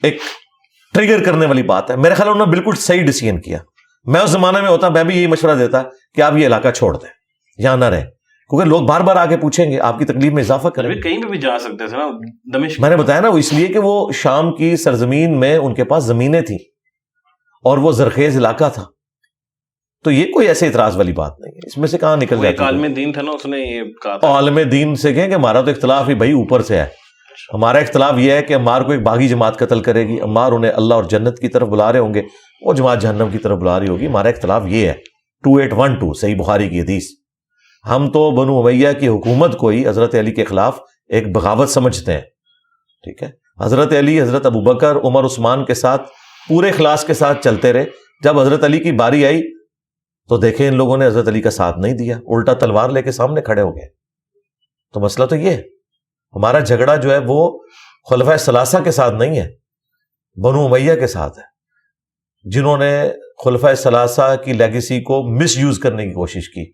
ایک ٹریگر کرنے والی بات ہے. میرے خیال انہوں نے بالکل صحیح ڈیسیژن کیا. میں اس زمانے میں ہوتا میں بھی یہی مشورہ دیتا کہ آپ یہ علاقہ چھوڑ دیں, یہاں نہ رہیں, کیونکہ لوگ بار بار آگے پوچھیں گے, آپ کی تکلیف میں اضافہ کریں گے. کہیں پہ بھی جا سکتے تھے نا دمشق. میں نے بتایا نا, وہ اس لیے کہ وہ شام کی سرزمین میں ان کے پاس زمینیں تھیں اور وہ زرخیز علاقہ تھا, تو یہ کوئی ایسے اعتراض والی بات نہیں ہے. اس میں سے کہاں نکل جاتی ہے؟ ایک عالم دین تھا نا, اس نے یہ کہا تھا. عالم دین سے کہیں کہ ہمارا تو اختلاف ہی بھائی اوپر سے ہے. ہمارا اختلاف یہ ہے کہ عمار کو ایک باغی جماعت قتل کرے گی, عمار انہیں اللہ اور جنت کی طرف بلا رہے ہوں گے, وہ جماعت جہنم کی طرف بلا رہی ہوگی. ہمارا اختلاف یہ ہے. 2812 صحیح بخاری کی حدیث. ہم تو بنو امیہ کی حکومت کو ہی حضرت علی کے خلاف ایک بغاوت سمجھتے ہیں, ٹھیک ہے. حضرت علی, حضرت ابوبکر, عمر, عثمان کے ساتھ پورے اخلاص کے ساتھ چلتے رہے. جب حضرت علی کی باری آئی تو دیکھیں ان لوگوں نے حضرت علی کا ساتھ نہیں دیا, الٹا تلوار لے کے سامنے کھڑے ہو گئے. تو مسئلہ تو یہ ہے, ہمارا جھگڑا جو ہے وہ خلفائے ثلاثہ کے ساتھ نہیں ہے, بنو امیہ کے ساتھ ہے, جنہوں نے خلفائے ثلاثہ کی لیگیسی کو مس یوز کرنے کی کوشش کی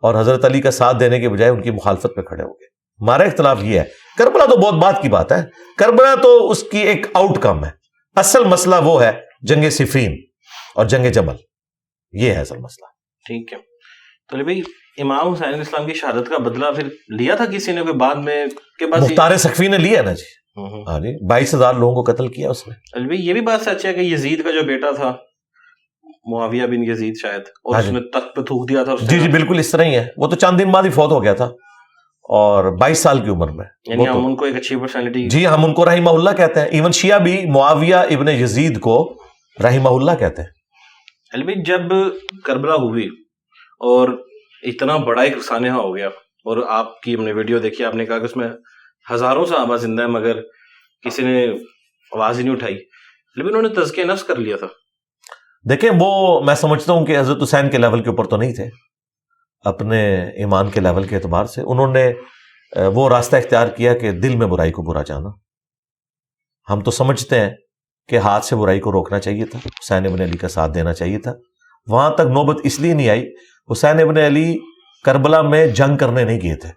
اور حضرت علی کا ساتھ دینے کے بجائے ان کی مخالفت پہ کھڑے ہو گئے. ہمارا اختلاف یہ ہے. کربلا تو بہت بات کی بات ہے, کربلا تو اس کی ایک آؤٹ کم ہے. اصل مسئلہ وہ ہے جنگ صفین اور جنگ جمل, یہ ہے اصل مسئلہ. ٹھیک ہے. تو بھائی امام حسین علیہ السلام کی شہادت کا بدلہ پھر لیا تھا کسی نے کوئی بعد میں کے بعد؟ مختار سقفی نے لیا نا جی. ہاں جی, 22,000 لوگوں کو قتل کیا اس نے. بھائی یہ بھی بات سچ ہے کہ یزید کا جو بیٹا تھا معاویہ بن یزید شاید, اور اس نے تخت پہ تھوک دیا تھا. جی جی بالکل اس طرح ہی ہے. وہ تو چند دن بعد ہی فوت ہو گیا تھا اور 22 سال کی عمر میں. یعنی ہم ان کو ایک اچھی پرسنالٹی, جی ہم ان کو رحمہ اللہ کہتے ہیں. ایون شیعہ بھی معاویہ ابن یزید کو رحمہ اللہ کہتے ہیں. بھائی جب کربلا ہوئی اور اتنا بڑا ایک سانحہ ہو گیا, اور آپ کی ہم نے ویڈیو دیکھی, آپ نے کہا کہ اس میں ہزاروں صحابہ زندہ ہیں مگر کسی نے آواز ہی نہیں اٹھائی, لیکن انہوں نے تزکیہ نفس کر لیا تھا. دیکھیں وہ میں سمجھتا ہوں کہ حضرت حسین کے لیول کے اوپر تو نہیں تھے, اپنے ایمان کے لیول کے اعتبار سے انہوں نے وہ راستہ اختیار کیا کہ دل میں برائی کو برا جانا. ہم تو سمجھتے ہیں کہ ہاتھ سے برائی کو روکنا چاہیے تھا, حسین ابن علی کا ساتھ دینا چاہیے تھا. وہاں تک نوبت اس لیے نہیں آئی, حسین ابن علی کربلا میں جنگ کرنے نہیں گئے تھے,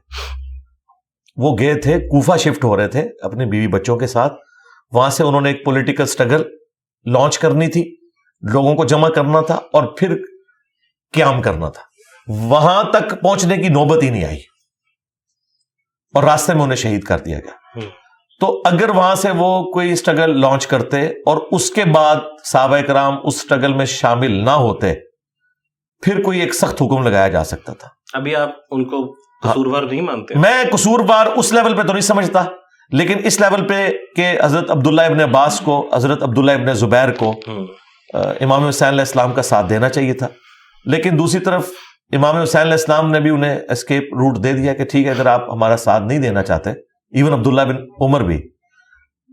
وہ گئے تھے کوفہ شفٹ ہو رہے تھے اپنی بیوی بچوں کے ساتھ. وہاں سے انہوں نے ایک پولیٹیکل سٹرگل لانچ کرنی تھی, لوگوں کو جمع کرنا تھا اور پھر قیام کرنا تھا. وہاں تک پہنچنے کی نوبت ہی نہیں آئی اور راستے میں انہیں شہید کر دیا گیا. تو اگر وہاں سے وہ کوئی سٹرگل لانچ کرتے اور اس کے بعد صحابہ کرام اس سٹرگل میں شامل نہ ہوتے, پھر کوئی ایک سخت حکم لگایا جا سکتا تھا. ابھی آپ ان کو قصوروار نہیں مانتے؟ میں قصوروار اس لیول پہ تو نہیں سمجھتا, لیکن اس لیول پہ کہ حضرت عبداللہ ابن عباس کو, حضرت عبداللہ ابن زبیر کو امام حسین علیہ السلام کا ساتھ دینا چاہیے تھا. لیکن دوسری طرف امام حسین علیہ السلام نے بھی انہیں اسکیپ روٹ دے دیا کہ ٹھیک ہے اگر آپ ہمارا ساتھ نہیں دینا چاہتے, ایون عبداللہ بن عمر بھی,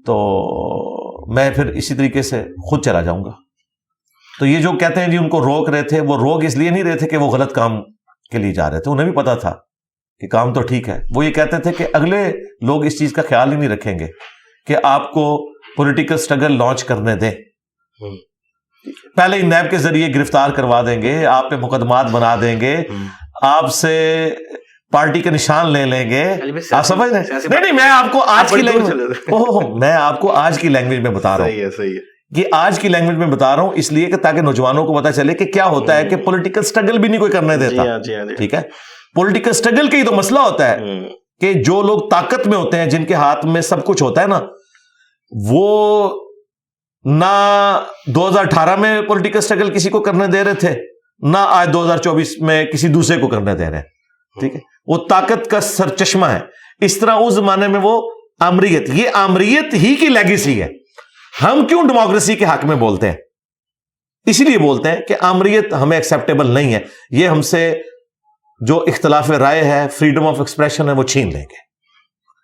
تو میں پھر اسی طریقے سے خود چلا جاؤں گا. تو یہ جو کہتے ہیں جی ان کو روک رہے تھے, وہ روک اس لیے نہیں رہے تھے کہ وہ غلط کام کے لیے جا رہے تھے, انہیں بھی پتا تھا کہ کام تو ٹھیک ہے. وہ یہ کہتے تھے کہ اگلے لوگ اس چیز کا خیال ہی نہیں رکھیں گے کہ آپ کو پولیٹیکل سٹرگل لانچ کرنے دیں, پہلے ہی نیب کے ذریعے گرفتار کروا دیں گے, آپ پہ مقدمات بنا دیں گے, آپ سے پارٹی کا نشان لے لیں گے. آپ سمجھ رہے ہیں؟ نہیں میں آپ کو آج کی لینگویج, میں آپ کو آج کی لینگویج میں بتا رہا ہوں. صحیح ہے. یہ آج کی لینگویج میں بتا رہا ہوں اس لیے کہ تاکہ نوجوانوں کو پتا چلے کہ کیا ہوتا ہے کہ پولیٹیکل سٹرگل بھی نہیں کوئی کرنے دیتا. ٹھیک ہے, پولیٹیکل سٹرگل کا ہی تو مسئلہ ہوتا ہے کہ جو لوگ طاقت میں ہوتے ہیں, جن کے ہاتھ میں سب کچھ ہوتا ہے نا, وہ نہ 2018 میں پولیٹیکل سٹرگل کسی کو کرنے دے رہے تھے, نہ آج 2024 میں کسی دوسرے کو کرنے دے رہے ہیں. ٹھیک ہے, وہ طاقت کا سرچشمہ ہے. اس طرح اس زمانے میں وہ آمریت, یہ آمریت ہی کی لیگیسی ہے. ہم کیوں ڈیموکریسی کے حق میں بولتے ہیں؟ اسی لیے بولتے ہیں کہ آمریت ہمیں ایکسیپٹیبل نہیں ہے. یہ ہم سے جو اختلاف رائے ہے, فریڈم آف ایکسپریشن ہے, وہ چھین لیں گے.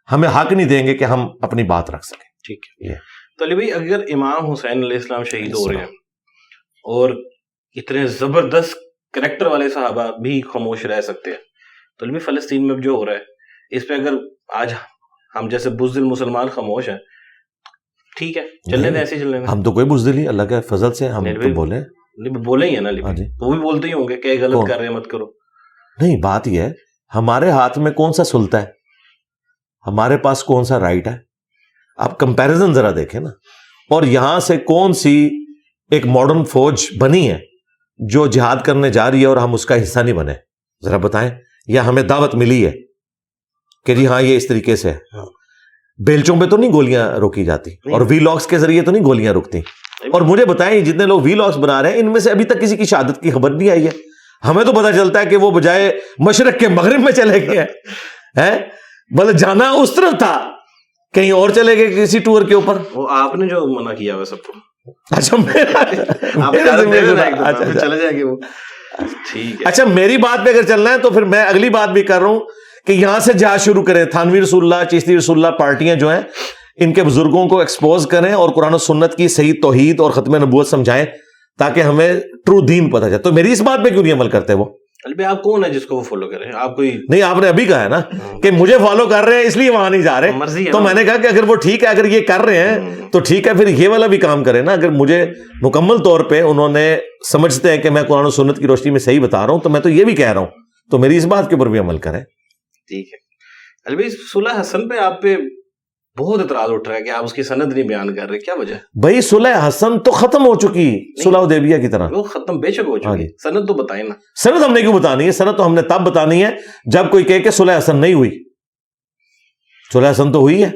ہمیں حق نہیں دیں گے کہ ہم اپنی بات رکھ سکیں. ٹھیک ہے. تو علی بھائی, اگر امام حسین علیہ السلام شہید ہو رہے ہیں اور اتنے زبردست کریکٹر والے صحابہ بھی خاموش رہ سکتے ہیں, تو علی بھائی فلسطین میں جو ہو رہا ہے اس پہ اگر آج ہم جیسے بزدل مسلمان خاموش ہیں, ٹھیک ہے چلنے دیں, ایسے چلنے دیں. ہم تو کوئی بزدل نہیں, اللہ کے فضل سے ہم تو بولے ہی ہیں نا, وہ بھی بولتے ہی ہوں گے کہ غلط کر رہے ہیں مت کرو. نہیں, بات یہ ہے ہمارے ہاتھ میں کون سا سلطہ ہے, ہمارے پاس کون سا رائٹ ہے. آپ کمپیریزن ذرا دیکھیں نا. اور یہاں سے کون سی ایک ماڈرن فوج بنی ہے جو جہاد کرنے جا رہی ہے اور ہم اس کا حصہ نہیں بنے؟ ذرا بتائیں. یا ہمیں دعوت ملی ہے کہ جی ہاں یہ اس طریقے سے ہے. بیلچوں پہ تو نہیں گولیاں روکی جاتی, اور وی لاگس کے ذریعے تو نہیں گولیاں رکتی. اور مجھے بتائیں جتنے لوگ وی لاگس بنا رہے ہیں ان میں سے ابھی تک کسی کی شہادت کی خبر نہیں آئی ہے. ہمیں تو پتا چلتا ہے کہ وہ بجائے مشرق کے مغرب میں چلے گئے ہیں, بلکہ جانا اس طرف تھا, کہیں اور چلے گئے کسی ٹور کے اوپر. وہ آپ نے جو منع کیا ہوا سب کو. اچھا میری بات پہ اگر چلنا ہے تو پھر میں اگلی بات بھی کر رہا ہوں کہ یہاں سے جہاد شروع کریں. تھانوی رسول اللہ, چشتی رسول اللہ پارٹیاں جو ہیں ان کے بزرگوں کو ایکسپوز کریں اور قرآن و سنت کی صحیح توحید اور ختم نبوت سمجھائیں تاکہ ہمیں ٹرو دین پتہ چلے. تو میری اس بات پہ کیوں نہیں عمل کرتے وہ؟ آپ کون ہے جس کو وہ فالو کریں؟ آپ کوئی نہیں, آپ نے ابھی کہا ہے نا کہ مجھے فالو کر رہے ہیں اس لیے وہاں نہیں جا رہے. تو میں نے کہا کہ اگر وہ ٹھیک ہے, اگر یہ کر رہے ہیں تو ٹھیک ہے, پھر یہ والا بھی کام کریں نا. اگر مجھے مکمل طور پہ انہوں نے سمجھتے ہیں کہ میں قرآن و سنت کی روشنی میں صحیح بتا رہا ہوں تو میں تو یہ بھی کہہ رہا ہوں, تو میری اس بات کے اوپر بھی عمل کریں. ٹھیک ہے. علی بھائی صلح حسن پہ آپ پہ بہت اعتراض اٹھ رہا ہے کہ آپ اس کی سند نہیں بیان کر رہے, کیا وجہ؟ بھائی صلح حسن تو ختم ہو چکی, صلح حدیبیہ کی طرح. وہ ختم بے شک ہو چکی, سند تو بتائیں نا. سند ہم نے کیوں بتانی ہے؟ سند تو ہم نے تب بتانی ہے جب کوئی کہے کہ صلح حسن نہیں ہوئی. صلح حسن تو ہوئی ہے.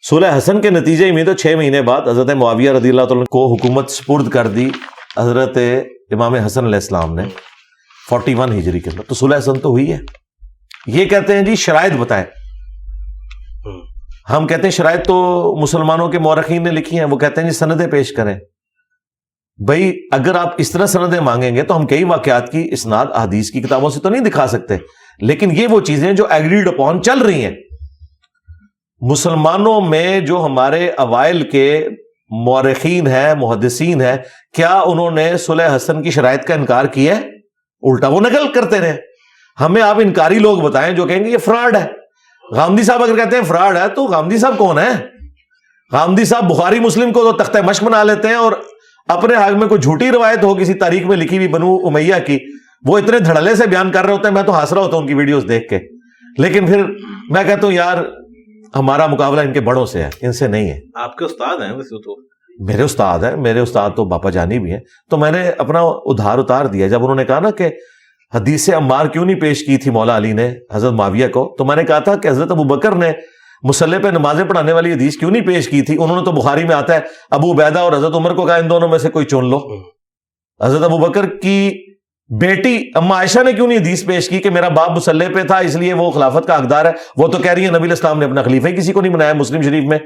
صلح حسن کے نتیجے میں تو 6 مہینے بعد حضرت معاویہ رضی اللہ تعالیٰ کو حکومت سپرد کر دی حضرت امام حسن علیہ السلام نے 41 ہجری کے اندر. تو صلح حسن تو ہوئی ہے. یہ کہتے ہیں جی شرائط بتائیں. ہم کہتے ہیں شرائط تو مسلمانوں کے مورخین نے لکھی ہیں, وہ کہتے ہیں جی سندیں پیش کریں. بھائی اگر آپ اس طرح سندیں مانگیں گے تو ہم کئی واقعات کی اسناد احادیث کی کتابوں سے تو نہیں دکھا سکتے, لیکن یہ وہ چیزیں جو ایگریڈ اپون چل رہی ہیں. مسلمانوں میں جو ہمارے اوائل کے مورخین ہیں, محدثین ہیں, کیا انہوں نے صلح حسن کی شرائط کا انکار کیا ہے؟ الٹا وہ نقل کرتے رہے. ہمیں آپ انکاری لوگ بتائیں جو کہیں گے یہ فراڈ ہے. غامدی صاحب اگر کہتے ہیں فراڈ ہے تو غامدی صاحب کون ہے؟ غامدی صاحب بخاری مسلم کو تو تختہ مشق بنا لیتے ہیں, اور اپنے حق میں کوئی جھوٹی روایت ہو کسی تاریخ میں لکھی ہوئی بنو امیہ کی, وہ اتنے دھڑلے سے بیان کر رہے ہوتے ہیں, میں تو ہنس رہا ہوتا ہوں ان کی ویڈیوز دیکھ کے. لیکن پھر میں کہتا ہوں یار ہمارا مقابلہ ان کے بڑوں سے ہے, ان سے نہیں ہے. آپ کے استاد ہیں ویسے تو. میرے استاد ہیں, میرے استاد تو باپا جانی بھی ہیں. تو میں نے اپنا ادھار اتار دیا جب انہوں نے کہا نا کہ حدیث عمار کیوں نہیں پیش کی تھی مولا علی نے حضرت معاویہ کو, تو میں نے کہا تھا کہ حضرت ابو بکر نے مصلی پہ نمازیں پڑھانے والی حدیث کیوں نہیں پیش کی تھی؟ انہوں نے تو بخاری میں آتا ہے ابو عبیدہ اور حضرت عمر کو کہا ان دونوں میں سے کوئی چن لو. حضرت ابو بکر کی بیٹی اما عائشہ نے کیوں نہیں حدیث پیش کی کہ میرا باپ مصلی پہ تھا اس لیے وہ خلافت کا حقدار ہے؟ وہ تو کہہ رہی ہے نبی علیہ السلام نے اپنا خلیفہ ہی کسی کو نہیں بنایا. مسلم شریف میں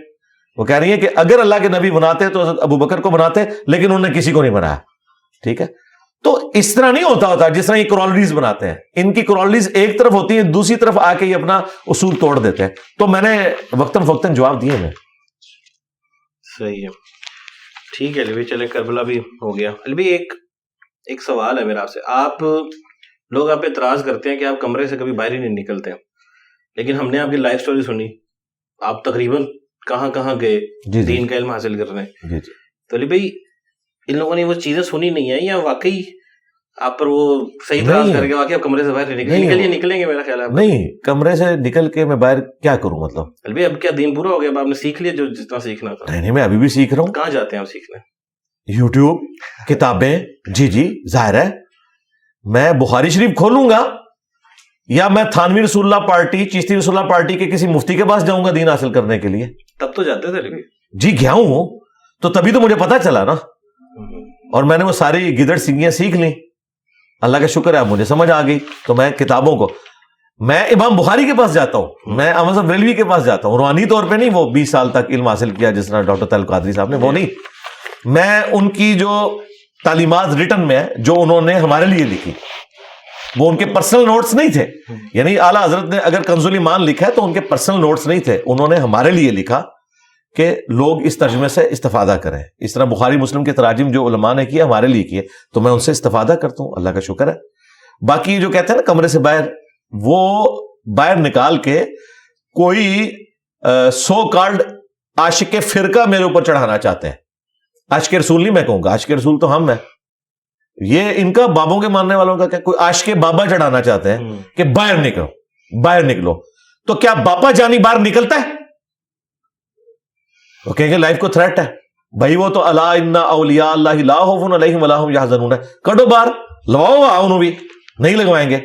وہ کہہ رہی ہیں کہ اگر اللہ کے نبی بناتے تو حضرت ابو بکر کو بناتے, لیکن انہوں نے کسی کو نہیں بنایا. ٹھیک ہے, تو اس طرح نہیں ہوتا جس طرح یہ کرالریز بناتے ہیں. ان کی کرالریز ایک طرف ہوتی ہیں, دوسری طرف آ کے یہ اپنا اصول توڑ دیتے ہیں. تو میں نے وقتاً فوقتاً جواب دیے میں. صحیح ہے, ٹھیک ہے علی بھائی, چلے کربلا بھی ہو گیا. علی بھائی ایک سوال ہے میرا آپ سے. آپ لوگ آپ پہ اعتراض کرتے ہیں کہ آپ کمرے سے کبھی باہر ہی نہیں نکلتے ہیں, لیکن ہم نے آپ کی لائف سٹوری سنی, آپ تقریباً کہاں کہاں گئے دین کا علم حاصل کرنے. تو علی بھائی ان لوگوں نے وہ چیزیں سنی نہیں ہیں, یا واقعی آپ پر وہ صحیح اعتراض کر کے واقعی آپ کمرے سے باہر نکلیں گے؟ میرا خیال ہے نہیں, کمرے سے نکل کے میں باہر کیا کروں؟ مطلب علی بھائی اب کیا دین پورا ہو گیا, اب آپ نے سیکھ لیا جو جتنا سیکھنا تھا؟ نہیں, میں ابھی بھی سیکھ رہا ہوں. کہاں جاتے ہیں آپ سیکھنے؟ یوٹیوب, کتابیں. جی ظاہر ہے میں بخاری شریف کھولوں گا یا میں تھانوی رسول اللہ پارٹی, چشتی رسول اللہ پارٹی کے کسی مفتی کے پاس جاؤں گا دین حاصل کرنے کے لیے؟ تب تو جاتے تھے. جی گیا ہوں, تو تبھی تو مجھے پتا چلا نا, اور میں نے وہ ساری گدڑ سنگیاں سیکھ لیں, اللہ کا شکر ہے اب مجھے سمجھ آ گئی. تو میں کتابوں کو, میں امام بخاری کے پاس جاتا ہوں, میں احمد صاحب بریلوی کے پاس جاتا ہوں, روحانی طور پہ نہیں, وہ 20 سال تک علم حاصل کیا جس طرح ڈاکٹر طاہر القادری صاحب نے, وہ نہیں. میں ان کی جو تعلیمات ریٹن میں ہے جو انہوں نے ہمارے لیے لکھی, وہ ان کے پرسنل نوٹس نہیں تھے. یعنی اعلیٰ حضرت نے اگر کنز الایمان لکھا ہے تو ان کے پرسنل نوٹس نہیں تھے, انہوں نے ہمارے لیے لکھا کہ لوگ اس ترجمے سے استفادہ کریں. اس طرح بخاری مسلم کے تراجم جو علماء نے کیے ہمارے لیے کیے, تو میں ان سے استفادہ کرتا ہوں, اللہ کا شکر ہے. باقی جو کہتے ہیں نا کمرے سے باہر, وہ باہر نکال کے کوئی سو کالڈ عاشق فرقہ میرے اوپر چڑھانا چاہتے ہیں. عاشق رسول نہیں میں کہوں گا, عاشق رسول تو ہم ہیں. یہ ان کا بابوں کے ماننے والوں کا کیا, کوئی عاشق بابا چڑھانا چاہتے ہیں کہ باہر نکلو, باہر نکلو. تو کیا باپا جانی باہر نکلتا ہے؟ وہ کہیں گے لائف کو تھریٹ ہے بھائی, وہ تو الا ان اولیاء اللہ لا خوف علیہم ولا هم یحزنون ہے, کڈو باہر, لواؤ انہوں بھی, نہیں لگوائیں گے.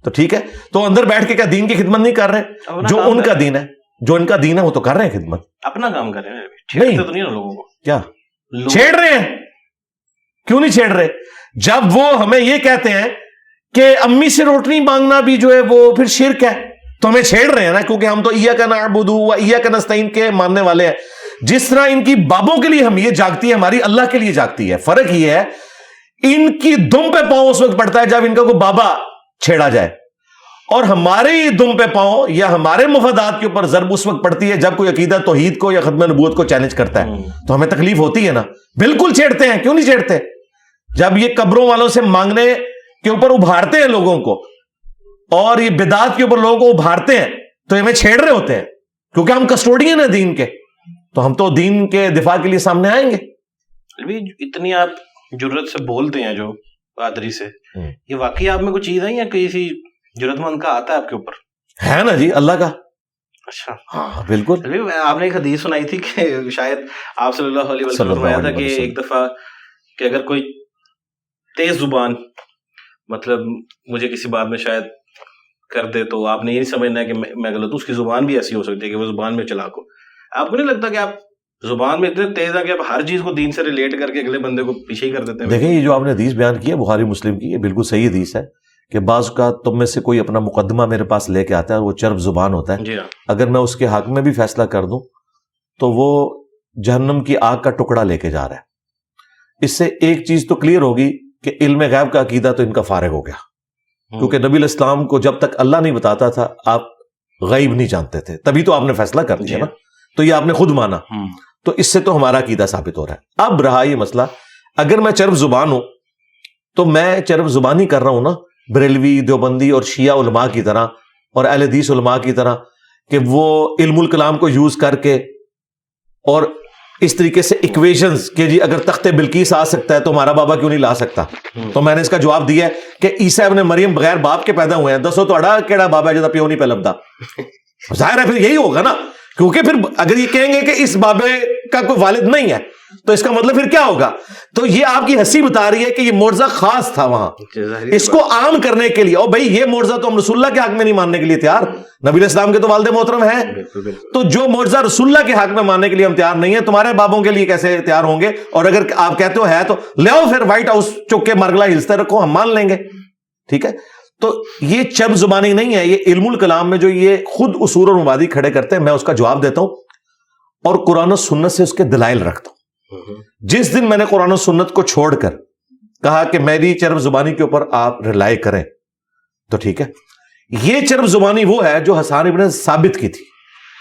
تو ٹھیک ہے, تو اندر بیٹھ کے کیا دین کی خدمت نہیں کر رہے؟ جو ان کا دین ہے, جو ان کا دین ہے وہ تو کر رہے ہیں خدمت, اپنا کام کر رہے ہیں. چھیڑتے تو نہیں نا لوگوں کو. کیا چھیڑ رہے ہیں؟ کیوں نہیں چھیڑ رہے؟ جب وہ ہمیں یہ کہتے ہیں کہ امی سے روٹی مانگنا بھی جو ہے وہ پھر شرک ہے, تو ہمیں چھیڑ رہے ہیں نا, کیونکہ ہم تو ایاک نعبد و ایاک نستعین کے ماننے والے ہیں. جس طرح ان کی بابوں کے لیے ہم یہ جاگتی ہے, ہماری اللہ کے لیے جاگتی ہے. فرق یہ ہے ان کی دم پہ پاؤں اس وقت پڑتا ہے جب ان کا کوئی بابا چھیڑا جائے, اور ہماری دم پہ پاؤں یا ہمارے مفادات کے اوپر ضرب اس وقت پڑتی ہے جب کوئی عقیدہ توحید کو یا ختم نبوت کو چیلنج کرتا ہے. تو ہمیں تکلیف ہوتی ہے نا. بالکل چھیڑتے ہیں, کیوں نہیں چھیڑتے؟ جب یہ قبروں والوں سے مانگنے کے اوپر ابھارتے ہیں لوگوں کو, اور یہ بدعات کے اوپر لوگوں کو ابھارتے ہیں, تو ہمیں چھیڑ رہے ہوتے ہیں, کیونکہ ہم کسٹوڈین ہیں دین کے, تو ہم تو دین کے دفاع کے لیے سامنے آئیں گے. اتنی آپ جرت سے بولتے ہیں جو پادری سے, یہ واقعی آپ میں کوئی چیز ہے یا کسی جرت مند کا آتا ہے آپ کے اوپر؟ ہے نا جی, اللہ کا. اچھا ہاں بالکل. آپ نے ایک حدیث سنائی تھی کہ شاید آپ صلی اللہ علیہ وسلم فرمایا تھا کہ ایک دفعہ کہ اگر کوئی تیز زبان مطلب مجھے کسی بات میں شاید کر دے, تو آپ نے یہ نہیں سمجھنا ہے کہ میں غلط ہوں, اس کی زبان بھی ایسی ہو سکتی ہے کہ وہ زبان میں چلاک ہو. آپ کو نہیں لگتا کہ آپ زبان میں اتنے تیز ہیں کہ آپ ہر چیز کو دین سے ریلیٹ کر کے اگلے بندے کو پیچھے ہی کر دیتے ہیں؟ دیکھیں یہ جو آپ نے حدیث بیان کی ہے بخاری مسلم کی, یہ بالکل صحیح حدیث ہے کہ بعض کا تم میں سے کوئی اپنا مقدمہ میرے پاس لے کے آتا ہے اور وہ چرب زبان ہوتا ہے, جی ہاں, اگر میں اس کے حق میں بھی فیصلہ کر دوں تو وہ جہنم کی آگ کا ٹکڑا لے کے جا رہا ہے. اس سے ایک چیز تو کلیئر ہوگی کہ علم غیب کا عقیدہ تو ان کا فارغ ہو گیا, کیونکہ نبی علیہ السلام کو جب تک اللہ نہیں بتاتا تھا آپ غیب نہیں جانتے تھے, تبھی تو آپ نے فیصلہ کر دیا نا, تو یہ آپ نے خود مانا, تو اس سے تو ہمارا عقیدہ ثابت ہو رہا ہے. اب رہا یہ مسئلہ, اگر میں چرب زبان ہوں تو میں چرب زبانی کر رہا ہوں نا بریلوی, دیوبندی اور شیعہ علماء کی طرح اور اہل حدیث علماء کی طرح, کہ وہ علم الکلام کو یوز کر کے اور اس طریقے سے ایکویشنز کہ جی اگر تخت بلقیس آ سکتا ہے تو ہمارا بابا کیوں نہیں لا سکتا. تو میں نے اس کا جواب دیا ہے کہ عیسیٰ ابن مریم بغیر باپ کے پیدا ہوئے ہیں, دسو تو اڑا کیڑا بابا ہے جدا پیو نہیں پہ لبدا. ظاہر ہے پھر یہی ہوگا نا, کیونکہ پھر اگر یہ کہیں گے کہ اس بابے کا کوئی والد نہیں ہے تو اس کا مطلب پھر کیا ہوگا. تو یہ آپ کی ہنسی بتا رہی ہے کہ یہ معجزہ خاص تھا وہاں, اس کو عام کرنے کے لیے. اور بھائی یہ معجزہ تو ہم رسول اللہ کے حق میں نہیں ماننے کے لیے تیار, نبی علیہ السلام کے تو والد محترم ہیں, تو جو معجزہ رسول اللہ کے حق میں ماننے کے لیے ہم تیار نہیں ہیں, تمہارے بابوں کے لیے کیسے تیار ہوں گے؟ اور اگر آپ کہتے ہو ہے تو لے آؤ پھر وائٹ ہاؤس چک کے مرگلا ہلستے رکھو, ہم مان لیں گے. ٹھیک ہے, تو یہ چرب زبانی نہیں ہے, یہ علم الکلام میں جو یہ خود اصول اور مبادی کھڑے کرتے ہیں, میں اس کا جواب دیتا ہوں اور قرآن و سنت سے اس کے دلائل رکھتا ہوں. جس دن میں نے قرآن و سنت کو چھوڑ کر کہا کہ میری چرب زبانی کے اوپر آپ ریلائی کریں, تو ٹھیک ہے. یہ چرب زبانی وہ ہے جو حسان ابن ثابت کی تھی,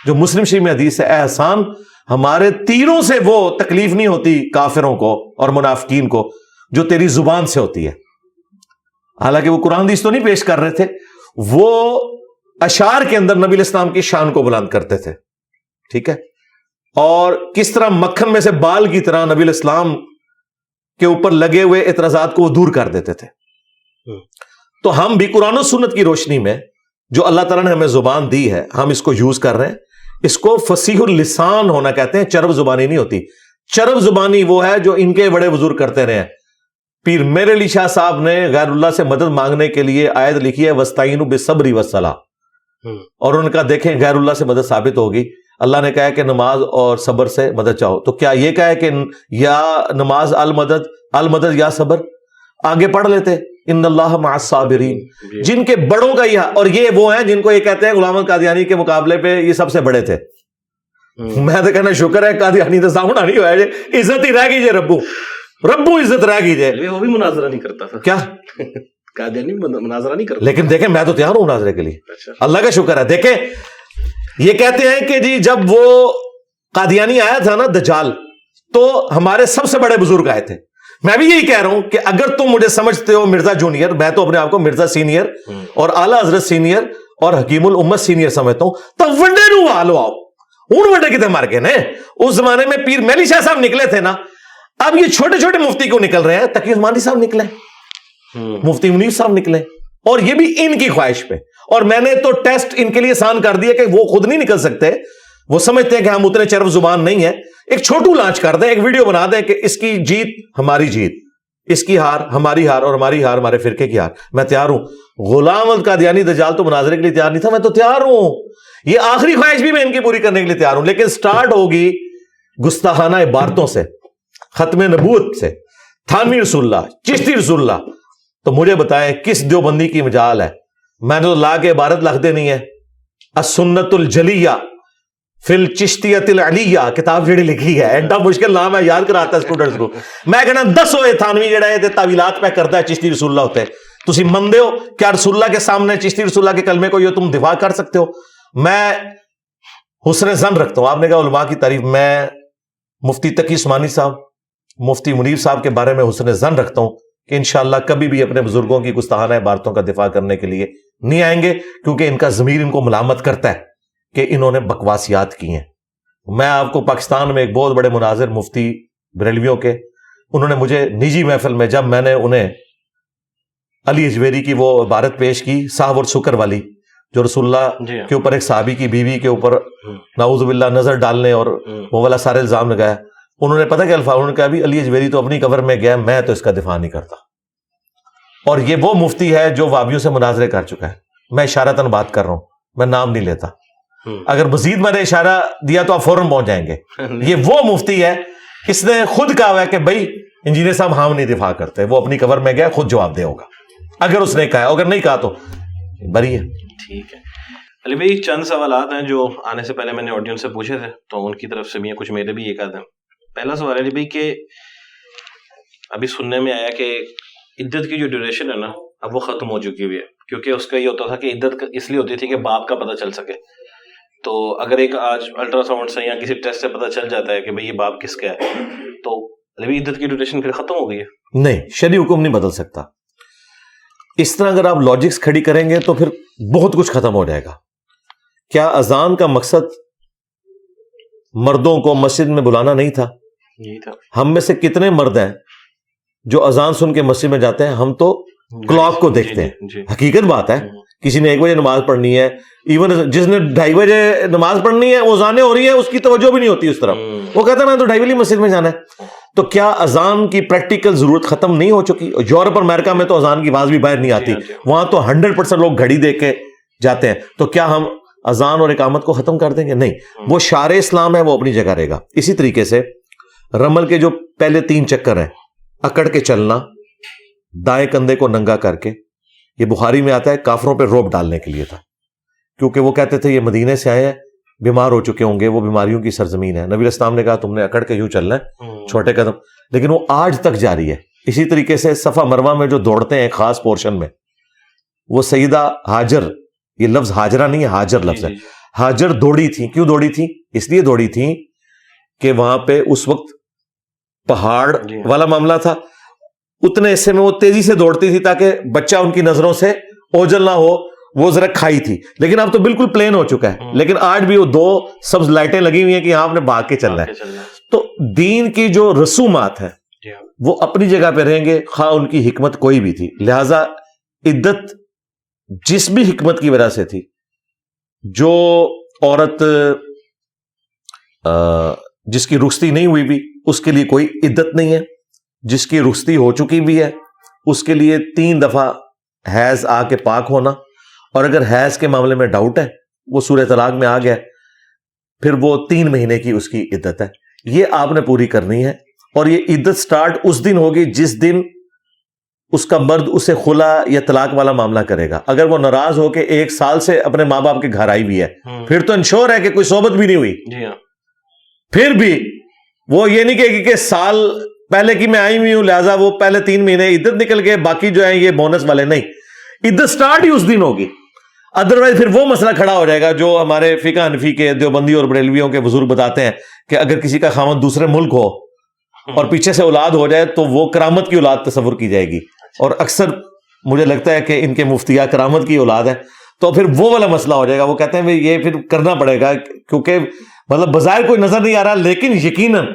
جو مسلم شریف میں حدیث ہے, اے حسان ہمارے تیروں سے وہ تکلیف نہیں ہوتی کافروں کو اور منافقین کو جو تیری زبان سے ہوتی ہے. حالانکہ وہ قرآن حدیث تو نہیں پیش کر رہے تھے, وہ اشعار کے اندر نبی علیہ السلام کی شان کو بلند کرتے تھے. ٹھیک ہے, اور کس طرح مکھن میں سے بال کی طرح نبی علیہ السلام کے اوپر لگے ہوئے اعتراضات کو وہ دور کر دیتے تھے. تو ہم بھی قرآن و سنت کی روشنی میں جو اللہ تعالیٰ نے ہمیں زبان دی ہے, ہم اس کو یوز کر رہے ہیں. اس کو فصیح اللسان ہونا کہتے ہیں, چرب زبانی نہیں ہوتی. چرب زبانی وہ ہے جو ان کے بڑے بزرگ کرتے رہے ہیں. پیر میر علی شاہ صاحب نے غیر اللہ سے مدد مانگنے کے لیے آیت لکھی ہے وَاسْتَعِینُوا بِالصَّبْرِ وَالصَّلَاةِ, اور انہوں نے کہا دیکھیں غیر اللہ سے مدد ثابت ہوگی, اللہ نے کہا کہ نماز اور صبر سے مدد چاہو, تو کیا یہ کہا کہ یا نماز المدد یا صبر؟ آگے پڑھ لیتے ان اللہ مع الصابرین, جن کے بڑوں کا یہ, اور یہ وہ ہیں جن کو یہ کہتے ہیں غلام القادیانی کے مقابلے پہ یہ سب سے بڑے تھے. میں تو کہنا شکر ہے قادیانی تو سامنا نہیں ہوا ہے, عزت ہی رہ گئی جی, ربو عزت رہ گئی جی. وہ بھی مناظرہ نہیں کرتا تھا کیا, قادیانی مناظرہ نہیں کرتا, لیکن دیکھیں میں تو تیار ہوں مناظرے کے لیے, اللہ کا شکر ہے. دیکھیں یہ کہتے ہیں کہ جی جب وہ قادیانی آیا تھا نا دجال, تو ہمارے سب سے بڑے بزرگ آئے تھے. میں بھی یہی کہہ رہا ہوں کہ اگر تم مجھے سمجھتے ہو مرزا جونیئر, میں تو اپنے آپ کو مرزا سینئر اور اعلیٰ حضرت سینئر اور حکیم الامت سینئر سمجھتا ہوں, تو ونڈے نو آلو آؤ ہوں ونڈے کتنے مار کے نا. اس زمانے میں پیر میلی شاہ صاحب نکلے تھے نا, اب یہ چھوٹے چھوٹے مفتی کیوں نکل رہے ہیں؟ تقی عثمانی صاحب نکلے, مفتی منیف صاحب نکلے, اور یہ بھی ان کی خواہش پہ. اور میں نے تو ٹیسٹ ان کے لیے آسان کر دیا کہ وہ خود نہیں نکل سکتے, وہ سمجھتے ہیں کہ ہم اتنے چرب زبان نہیں ہیں. ایک چھوٹو لانچ کر دیں, ایک ویڈیو بنا دیں کہ اس کی جیت ہماری جیت, اس کی ہار ہماری ہار, اور ہماری ہار ہمارے فرقے کی ہار. میں تیار ہوں. غلام القادیانی دجال تو مناظرے کے لیے تیار نہیں تھا, میں تو تیار ہوں. یہ آخری خواہش بھی میں ان کی پوری کرنے کے لیے تیار ہوں, لیکن سٹارٹ ہوگی گستاخانہ عبارتوں سے, ختم نبوت سے, تھانوی رسول اللہ, چشتی رسول اللہ. تو مجھے بتائیں کس دیوبندی کی مجال ہے؟ میں نے تو لا کے عبارت لکھ دینی ہے, السنت الجلیہ فی الچشتیۃ العلیہ, کتاب جڑی لکھی ہے, ایڈا مشکل نام ہے, یاد کراتا ہے اسٹوڈنٹس کو. میں کہنا 10 ہوئے تھانوی جڑا ہے تعویلات پہ کرتا ہے چشتی رسول اللہ ہوتے ہیں. تسی مندے ہو کیا رسول اللہ کے سامنے چشتی رسول اللہ کے کلمے کو یہ تم دفاع کر سکتے ہو؟ میں حسن ظن رکھتا ہوں. آپ نے کہا علماء کی تعریف, میں مفتی تقی عثمانی صاحب, مفتی منیر صاحب کے بارے میں حسن ظن رکھتا ہوں کہ انشاءاللہ کبھی بھی اپنے بزرگوں کی گستاخانہ عبارتوں کا دفاع کرنے کے لیے نہیں آئیں گے, کیونکہ ان کا ضمیر ان کو ملامت کرتا ہے کہ انہوں نے بکواسیات کی ہیں. میں آپ کو پاکستان میں ایک بہت بڑے مناظر مفتی بریلویوں کے, انہوں نے مجھے نجی محفل میں, جب میں نے انہیں علی اجویری کی وہ عبارت پیش کی صاحب اور شکر والی, جو رسول اللہ کے اوپر ایک صحابی کی بیوی کے اوپر نعوذ باللہ نظر ڈالنے اور وہ والا سارے الزام لگایا, انہوں نے پتہ کیا الفاظ, انہوں نے کہا بھی علی اجویری تو اپنی قبر میں گیا, میں تو اس کا دفاع نہیں کرتا. اور یہ وہ مفتی ہے جو وابیوں سے مناظرے کر چکا ہے. میں اشارتاً بات کر رہا ہوں, میں نام نہیں لیتا. اگر مزید میں نے اشارہ دیا تو آپ فوراً پہنچ جائیں گے. یہ وہ مفتی ہے, اس نے خود کہا ہوا ہے کہ بھائی انجینئر صاحب ہم نہیں دفاع کرتے, وہ اپنی قبر میں گیا, خود جواب دے ہوگا اگر اس نے کہا, اگر نہیں کہا تو بری ہے. ٹھیک ہے علی بھائی, چند سوالات ہیں جو آنے سے پہلے میں نے آڈینس سے پوچھے تھے, تو ان کی طرف سے بھی کچھ میرے بھی ایک آدھ ہیں. پہلا سوال علی بھائی کہ ابھی سننے میں آیا کہ عدت کی جو ڈیوریشن ہے نا, اب وہ ختم ہو چکی ہوئی ہے, کیونکہ اس کا یہ ہوتا تھا کہ عدت اس لیے ہوتی تھی کہ باپ کا پتہ چل سکے. تو اگر ایک آج الٹرا ساؤنڈ سے یا کسی ٹیسٹ سے پتہ چل جاتا ہے کہ بھئی یہ باپ کس کا ہے, تو ابھی عدت کی ڈیوریشن پھر ختم ہو گئی ہے. نہیں, شرعی حکم نہیں بدل سکتا. اس طرح اگر آپ لاجکس کھڑی کریں گے تو پھر بہت کچھ ختم ہو جائے گا. کیا اذان کا مقصد مردوں کو مسجد میں بلانا نہیں تھا؟ یہی تھا. ہم میں سے کتنے مرد ہیں جو اذان سن کے مسجد میں جاتے ہیں؟ ہم تو کلاک کو دیکھتے ہیں. حقیقت بات ہے, کسی نے 1 بجے نماز پڑھنی ہے, ایون جس نے 2:30 بجے نماز پڑھنی ہے, وہ اذانیں ہو رہی ہیں, اس کی توجہ بھی نہیں ہوتی اس طرف, وہ کہتا ہے میں تو 2:30 بجے مسجد میں جانا ہے. تو کیا اذان کی پریکٹیکل ضرورت ختم نہیں ہو چکی؟ یورپ اور امریکہ میں تو اذان کی آواز بھی باہر نہیں آتی, وہاں تو 100% لوگ گھڑی دیکھ کے جاتے ہیں. تو کیا ہم اذان اور اقامت کو ختم کر دیں گے؟ نہیں, وہ شعار اسلام ہے, وہ اپنی جگہ رہے گا. اسی طریقے سے رمل کے جو پہلے 3 چکر ہیں, اکڑ کے چلنا, دائیں کندھے کو ننگا کر کے, یہ بخاری میں آتا ہے کافروں پہ روب ڈالنے کے لیے تھا, کیونکہ وہ کہتے تھے یہ مدینے سے آئے ہیں, بیمار ہو چکے ہوں گے, وہ بیماریوں کی سرزمین ہے. نبی اسلام نے کہا تم نے اکڑ کے یوں چلنا ہے, چھوٹے قدم, لیکن وہ آج تک جاری ہے. اسی طریقے سے صفا مروہ میں جو دوڑتے ہیں ایک خاص پورشن میں, وہ سیدہ ہاجر, یہ لفظ ہاجرہ نہیں ہے, حاجر لفظ ہے, ہاجر دوڑی تھی. کیوں دوڑی تھی؟ اس لیے دوڑی تھی کہ وہاں پہ اس وقت پہاڑ والا معاملہ تھا, اتنے حصے میں وہ تیزی سے دوڑتی تھی تاکہ بچہ ان کی نظروں سے اوجھل نہ ہو, وہ ذرا کھائی تھی. لیکن اب تو بالکل پلین ہو چکا ہے, لیکن آج بھی وہ 2 سبز لائٹیں لگی ہوئی ہیں کہ یہاں آپ نے بھاگ کے چلنا ہے. تو دین کی جو رسومات ہیں وہ اپنی جگہ پہ رہیں گے, خواہ ان کی حکمت کوئی بھی تھی. لہذا عدت جس بھی حکمت کی وجہ سے تھی, جو عورت جس کی رخصتی نہیں ہوئی بھی اس کے لیے کوئی عدت نہیں ہے, جس کی رخصتی ہو چکی بھی ہے اس کے لیے 3 دفعہ حیض آ کے پاک ہونا, اور اگر حیض کے معاملے میں ڈاؤٹ ہے, وہ سورہ طلاق میں آ گیا, پھر وہ 3 مہینے کی اس کی عدت ہے. یہ آپ نے پوری کرنی ہے, اور یہ عدت سٹارٹ اس دن ہوگی جس دن اس کا مرد اسے خلا یا طلاق والا معاملہ کرے گا. اگر وہ ناراض ہو کے 1 سال سے اپنے ماں باپ کے گھر آئی ہوئی ہے, پھر تو انشور ہے کہ کوئی صحبت بھی نہیں ہوئی. جی ہاں. پھر بھی وہ یہ نہیں کہے کہ سال پہلے کی میں آئی ہوئی ہوں لہٰذا وہ پہلے 3 مہینے عدت نکل گئے, باقی جو ہیں یہ بونس والے. نہیں, عدت سٹارٹ ہی اس دن ہوگی. ادروائز پھر وہ مسئلہ کھڑا ہو جائے گا جو ہمارے فقہ حنفی کے دیوبندی اور بریلویوں کے بزرگ بتاتے ہیں کہ اگر کسی کا خاوند دوسرے ملک ہو اور پیچھے سے اولاد ہو جائے تو وہ کرامت کی اولاد تصور کی جائے گی. اور اکثر مجھے لگتا ہے کہ ان کے مفتیہ کرامت کی اولاد ہے, تو پھر وہ والا مسئلہ ہو جائے گا. وہ کہتے ہیں یہ پھر کرنا پڑے گا کیونکہ مطلب بظاہر کوئی نظر نہیں آ رہا لیکن یقیناً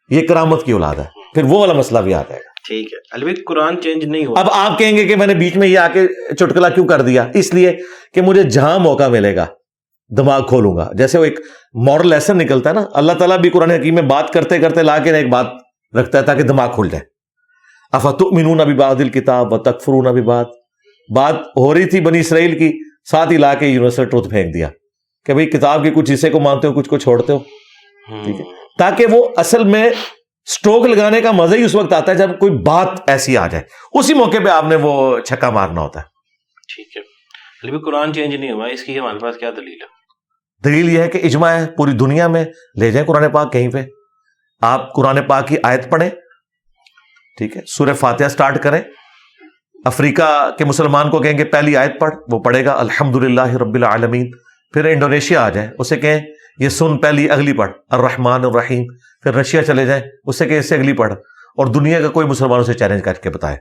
یہ کرامت کی اولاد ہے. پھر وہ والا مسئلہ بھی آ جائے گا. ٹھیک ہے. علی بھائی قرآن چینج نہیں ہوا. اب آپ کہیں گے کہ میں نے بیچ میں یہ آ کے چٹکلا کیوں کر دیا؟ اس لیے کہ مجھے جہاں موقع ملے گا دماغ کھولوں گا. جیسے وہ ایک مورل لیسن نکلتا ہے نا, اللہ تعالیٰ بھی قرآن حکیم میں بات کرتے کرتے لا کے ایک بات رکھتا ہے تاکہ دماغ کھل جائے. افتؤمنون ببعض الکتاب وتکفرون ببعض, بات ہو رہی تھی بنی اسرائیل کی, ساتھ ہی لا کے یونیورسل ٹروتھ پھینک دیا کہ بھئی کتاب کے کچھ حصے کو مانتے ہو کچھ کو چھوڑتے ہو. ٹھیک ہے, تاکہ وہ اصل میں سٹروک لگانے کا مزہ ہی اس وقت آتا ہے جب کوئی بات ایسی آ جائے, اسی موقع پہ آپ نے وہ چھکا مارنا ہوتا ہے. ٹھیک ہے. علی بھائی قرآن چینج نہیں ہوا, اس کی ہمارے پاس کیا دلیل ہے؟ دلیل یہ ہے کہ اجماع ہے پوری دنیا میں. لے جائیں قرآن پاک کہیں پہ, آپ قرآن پاک کی آیت پڑھیں. ٹھیک ہے, سورہ فاتحہ سٹارٹ کریں. افریقہ کے مسلمان کو کہیں کہ پہلی آیت پڑھ, وہ پڑھے گا الحمدللہ رب العالمین. پھر انڈونیشیا آ جائیں, اسے کہیں یہ سن پہلی اگلی پڑھ الرحمن الرحیم. پھر رشیا چلے جائیں, اسے کہیں اس سے اگلی پڑھ. اور دنیا کا کوئی مسلمانوں سے چیلنج کر کے بتائے.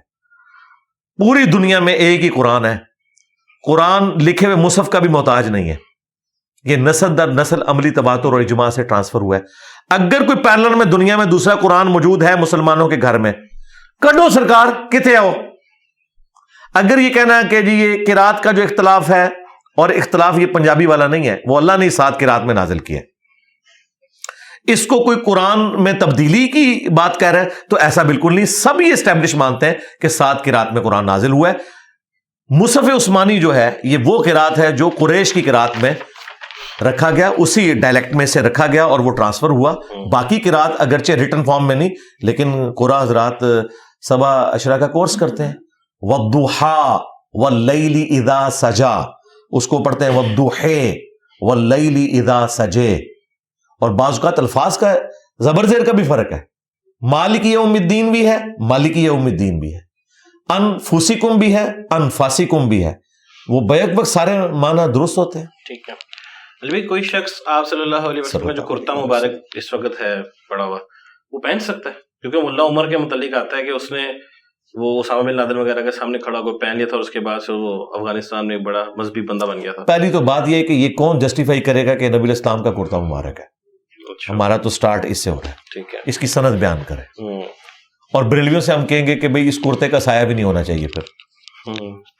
پوری دنیا میں ایک ہی قرآن ہے. قرآن لکھے ہوئے مصحف کا بھی محتاج نہیں ہے. یہ نسل در نسل عملی تواتر اور اجماع سے ٹرانسفر ہوا ہے. اگر کوئی پیرلل میں دنیا میں دوسرا قرآن موجود ہے مسلمانوں کے گھر میں, کڈو سرکار کتے آؤ. اگر یہ کہنا ہے کہ جی یہ قرات کا جو اختلاف ہے, اور اختلاف یہ پنجابی والا نہیں ہے, وہ اللہ نے 7 قرات میں نازل کیا ہے, اس کو کوئی قرآن میں تبدیلی کی بات کہہ رہا ہے تو ایسا بالکل نہیں. سب یہ اسٹیبلش مانتے ہیں کہ 7 قرات میں قرآن نازل ہوا ہے. مصحف عثمانی جو ہے یہ وہ قرات ہے جو قریش کی قرات میں رکھا گیا, اسی ڈائلیکٹ میں سے رکھا گیا اور وہ ٹرانسفر ہوا. باقی قرات اگرچہ ریٹن فارم میں نہیں, لیکن قرآن حضرات 7 اشرا کا کورس کرتے ہیں. والضحیٰ واللیل اذا سجا, اس کو پڑھتے ہیں والضحی واللیل اذا سجے. اور بعض اوقات الفاظ کا زبر زیر کا بھی فرق ہے. مالک یوم الدین بھی ہے, مالک یوم الدین بھی ہے, انفسکم بھی ہے, انفاسکم بھی ہے. وہ بیک وقت سارے معنی درست ہوتے ہیں. ٹھیک ہے. علی بھائی کوئی شخص آپ صلی اللہ علیہ وسلم کا جو کرتا مبارک اس وقت ہے پڑا ہوا, وہ پہن سکتا ہے؟ کیونکہ ملا عمر کے متعلق آتا ہے کہ اس نے وہ اسامہ بن لادن وغیرہ کے سامنے کھڑا ہو پہن لیا تھا, اور اس کے بعد سے وہ افغانستان میں ایک بڑا مذہبی بندہ بن گیا تھا. پہلی تو بات یہ ہے کہ یہ کون جسٹیفائی کرے گا کہ نبی الاسلام کا کرتا مبارک ہے؟ ہمارا تو سٹارٹ اس سے ہو رہا ہے. ٹھیک ہے, اس کی سند بیان کرے. اور بریلویوں سے ہم کہیں گے کہ بھئی اس کرتے کا سایہ بھی نہیں ہونا چاہیے. پھر